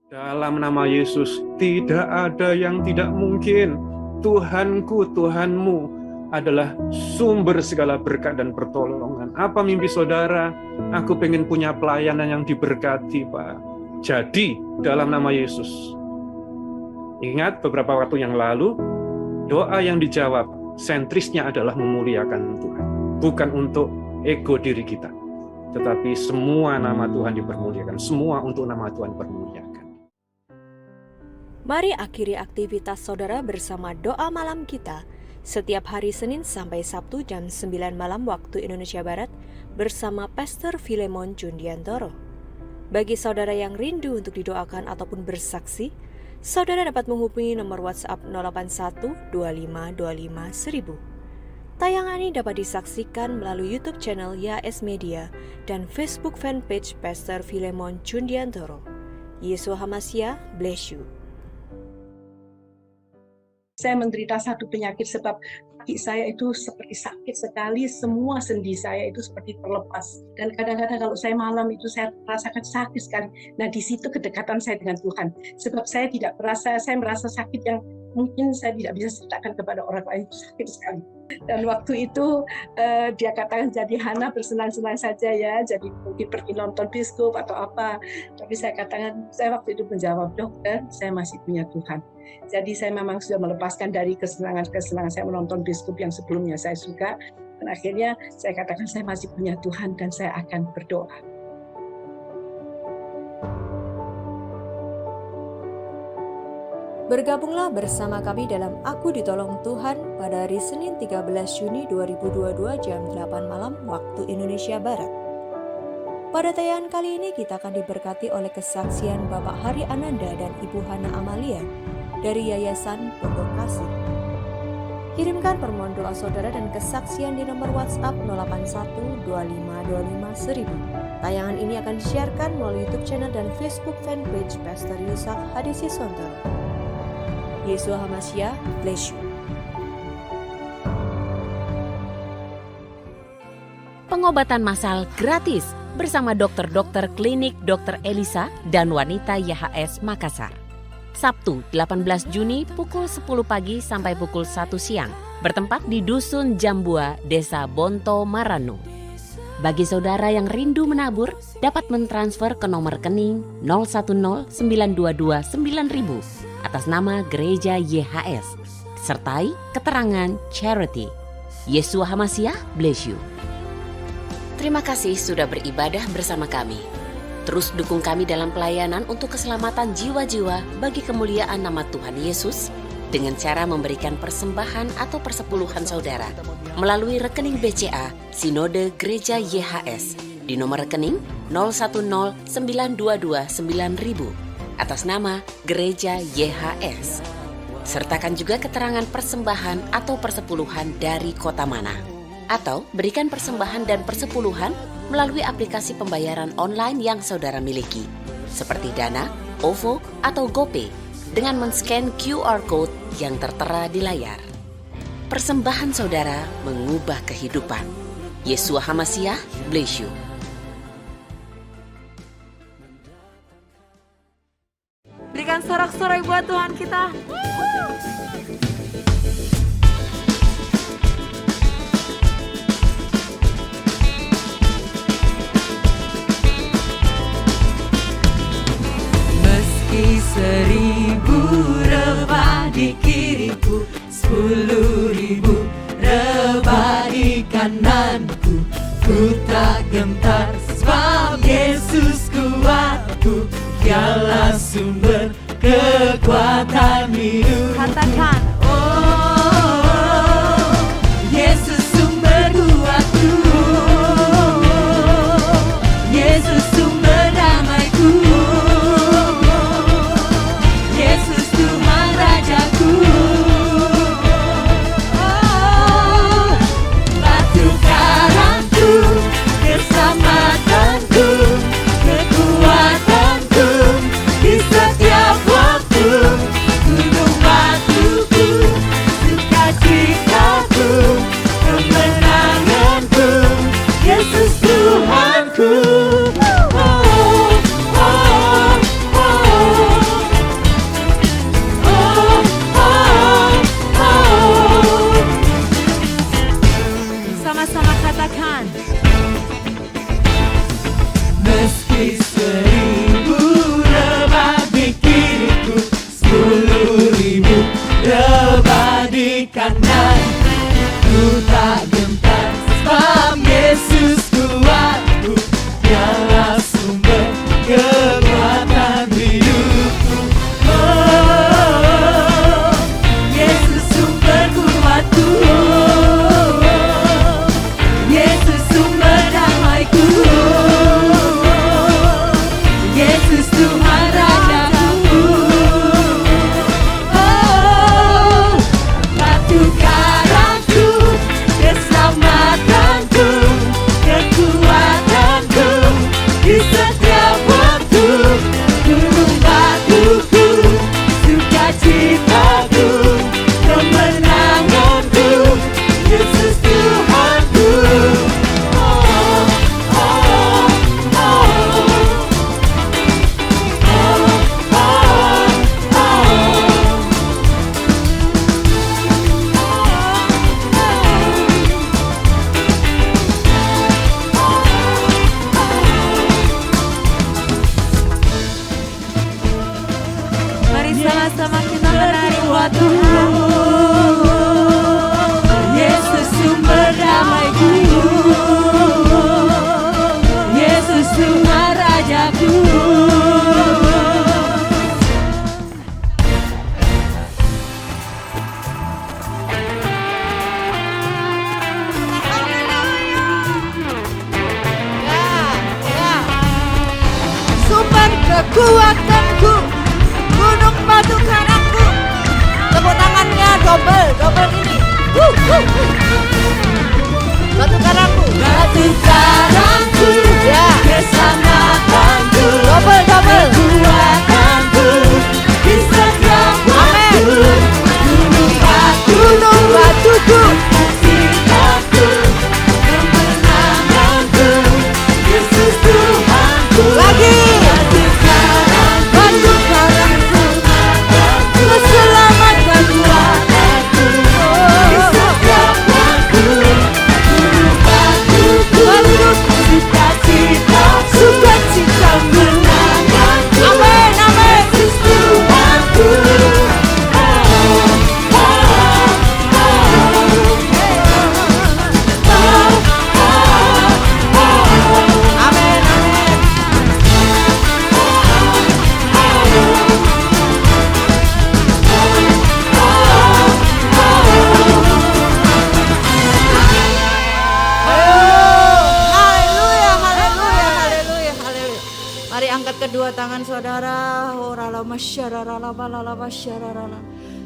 Dalam nama Yesus, tidak ada yang tidak mungkin. Tuhanku, Tuhanmu adalah sumber segala berkat dan pertolongan. Apa mimpi saudara? Aku pengen punya pelayanan yang diberkati, Pak. Jadi, dalam nama Yesus. Ingat beberapa waktu yang lalu, doa yang dijawab, sentrisnya adalah memuliakan Tuhan. Bukan untuk ego diri kita. Tetapi semua nama Tuhan dipermuliakan. Semua untuk nama Tuhan dipermuliakan. Mari akhiri aktivitas saudara bersama doa malam kita setiap hari Senin sampai Sabtu jam 9 malam waktu Indonesia Barat bersama Pastor Filemon Jundiantoro. Bagi saudara yang rindu untuk didoakan ataupun bersaksi, saudara dapat menghubungi nomor WhatsApp 081 25 25 1000. Tayangan ini dapat disaksikan melalui YouTube channel YAS Media dan Facebook fanpage Pastor Filemon Jundiantoro. Yeshua HaMashiach bless you. Saya menderita satu penyakit sebab kaki saya itu seperti sakit sekali, semua sendi saya itu seperti terlepas. Dan kadang-kadang kalau saya malam itu saya rasakan sakit sekali. Nah di situ kedekatan saya dengan Tuhan. Sebab saya merasa sakit yang mungkin saya tidak bisa ceritakan kepada orang lain, itu sakit sekali. Dan waktu itu dia katakan jadi Hana bersenang-senang saja ya, jadi mungkin pergi nonton bioskop atau apa. Tapi saya katakan, saya waktu itu menjawab, dokter saya masih punya Tuhan. Jadi saya memang sudah melepaskan dari kesenangan-kesenangan saya menonton bioskop yang sebelumnya saya suka. Dan akhirnya saya katakan saya masih punya Tuhan dan saya akan berdoa. Bergabunglah bersama kami dalam Aku Ditolong Tuhan pada hari Senin 13 Juni 2022 jam 8 malam waktu Indonesia Barat. Pada tayangan kali ini kita akan diberkati oleh kesaksian Bapak Hari Ananda dan Ibu Hana Amalia dari Yayasan Pondok Kasih. Kirimkan permohonan doa saudara dan kesaksian di nomor WhatsApp 081 2525 1000. Tayangan ini akan disiarkan melalui YouTube channel dan Facebook fanpage Pastor Yusak Hadisi Sontoro. Yesua HaMashiach, bless you. Pengobatan massal gratis bersama dokter-dokter klinik Dr. Elisa dan wanita YHS Makassar. Sabtu 18 Juni pukul 10 pagi sampai pukul 1 siang. Bertempat di Dusun Jambua, Desa Bonto Marano. Bagi saudara yang rindu menabur, dapat mentransfer ke nomor rekening 010-922-9000 atas nama Gereja YHS. Sertai keterangan charity. Yesua HaMashiach, bless you. Terima kasih sudah beribadah bersama kami. Terus dukung kami dalam pelayanan untuk keselamatan jiwa-jiwa bagi kemuliaan nama Tuhan Yesus dengan cara memberikan persembahan atau persepuluhan saudara melalui rekening BCA Sinode Gereja YHS di nomor rekening 010-922-9000 atas nama Gereja YHS. Sertakan juga keterangan persembahan atau persepuluhan dari kota mana. Atau berikan persembahan dan persepuluhan melalui aplikasi pembayaran online yang saudara miliki, seperti Dana, OVO, atau GoPay, dengan men-scan QR Code yang tertera di layar. Persembahan saudara mengubah kehidupan. Yesua HaMashiach, bless you. Berikan sorak-sorai buat Tuhan kita. Meski 1000 rebah di kiriku, 10.000 rebah di kananku, ku tak gentar sebab Yesus kuatku. Dialah sumber kekuatan hidup. Katakan, oh, Yesus sumber kuatku, Yesus sumber damaiku, Yesus Tuhan Rajaku. Oh, batu karangku, keselamatanku, kekuatanku di setiap waktu, gunung batuku, sukacitaku, kemenanganku, Yesus Tuhanku. Oh, oh, oh, oh, oh, oh. Sama-sama katakan. Meski 1000 rebah di kiriku, 10.000 rebah di kanan, ku tak gentar sebab Yesus kuatku. Dialah sumber kekuatan hidupku. Oh, Yesus sumber kuatku, Yesus sumber damaiku, Yesus Tuhan Rajaku. Oh, batu karangku, keselamatanku, kekuatanku di setiap waktu, gunung batuku, sukacitaku, kemenanganku, Yesus Tuhanku. Oh, oh, oh. Mari sama-sama kita menari buat Tuhan. Yesus sumber damaiku, Yesus Tuhan Rajaku. Sumber kekuatanku, gunung batu kananku. Tepuk tangannya double ini. Batu karangku, batu karangku, ya. Keselamatanku, double. Kekuatanku, di setiap waktu. Gunung batuku, sikapku, kemenanganku, Yesus Tuhanku. Lagi. Batu karangku, keselamatanku, di setiap waktu. Gunung batuku, sukacita, kemenanganku, Yesus Tuhanku. Mari angkat kedua tangan saudara.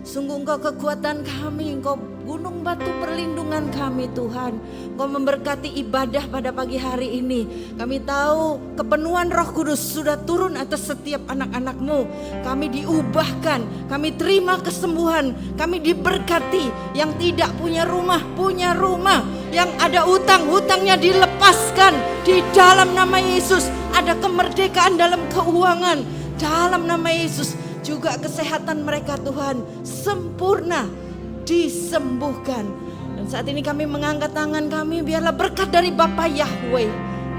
Sungguh Engkau kekuatan kami, Engkau gunung batu perlindungan kami Tuhan. Engkau memberkati ibadah pada pagi hari ini. Kami tahu kepenuhan Roh Kudus sudah turun atas setiap anak-anak-Mu. Kami diubahkan, kami terima kesembuhan, kami diberkati. Yang tidak punya rumah, punya rumah. Yang ada utang, hutangnya dilepaskan di dalam nama Yesus. Ada kemerdekaan dalam keuangan dalam nama Yesus. Juga kesehatan mereka Tuhan sempurna disembuhkan. Dan saat ini kami mengangkat tangan kami, biarlah berkat dari Bapa Yahweh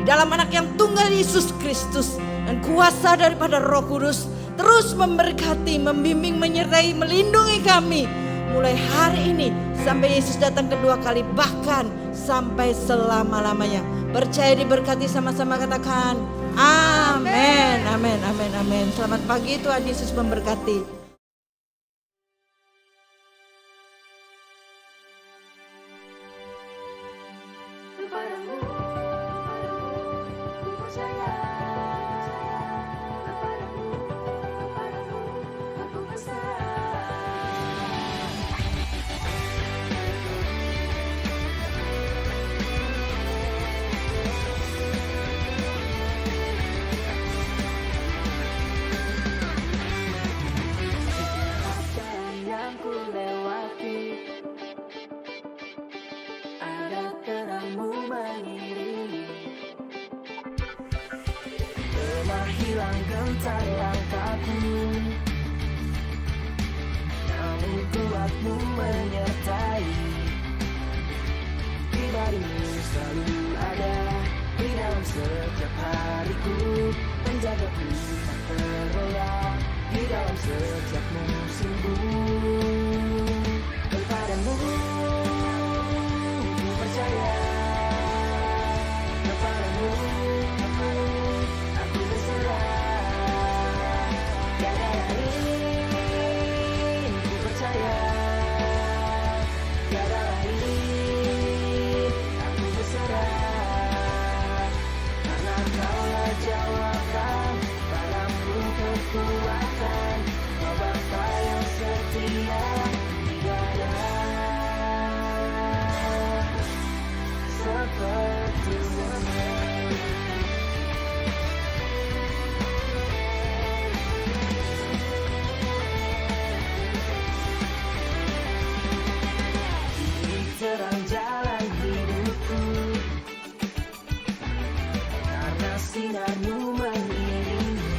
di dalam anak yang tunggal Yesus Kristus dan kuasa daripada Roh Kudus terus memberkati, membimbing, menyertai, melindungi kami mulai hari ini sampai Yesus datang kedua kali, bahkan sampai selama-lamanya. Percaya diberkati, sama-sama katakan amin, amin, amin, amin. Selamat pagi, Tuhan Yesus memberkati. Hilang gentar langkahku, namun kuatmu menyertai. Pribadimu selalu ada di dalam setiap hariku, menjagaku tak terlelap di dalam setiap musimku. Kepadamu ku percaya, kepadamu aku berserah. Tiada lain ku percaya, tiada lain aku berserah. Karena Kaulah jawaban, padamu kekuatan, Kau Bapa yang setia, tidak ada seperti-Mu. Terang jalan hidupku, karena sinar-Mu mengiringi.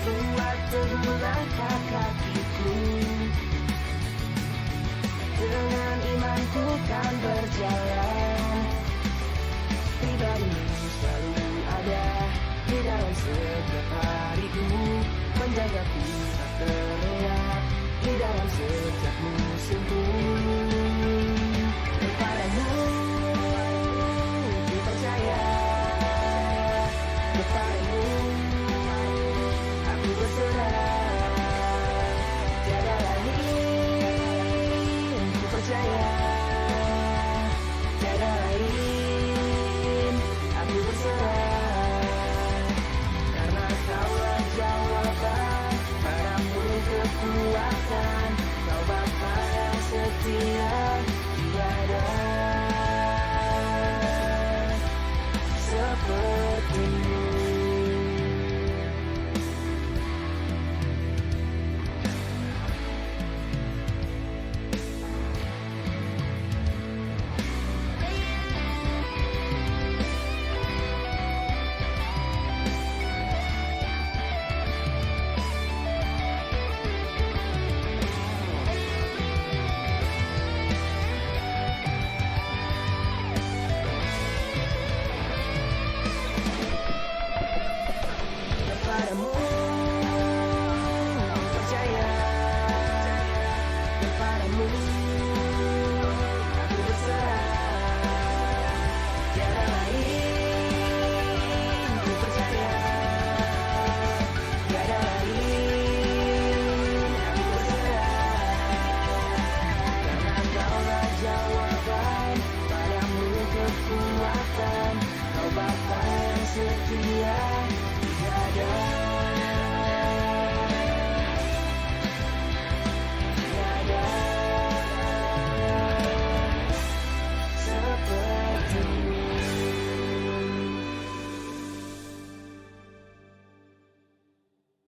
Buat teguh langkah kakiku, dengan imanku kan berjalan. Pribadi-Mu selalu ada di dalam setiap hariku, menjagaku tak terlelap di dalam setiap musimku. Kepadamu ku percaya, kepadamu aku berserah. Tiada lain ku percaya, tiada lain aku berserah. Karena Kaulah jawaban, padamu kekuatan, Kau Bapa setia, tiada sepertimu. Kepadamu aku percaya, kepadamu aku berserah, tiada lain ku percaya, tiada lain aku berserah, karena Kaulah jawaban, padamu kekuatan, Kau Bapa yang setia, tiada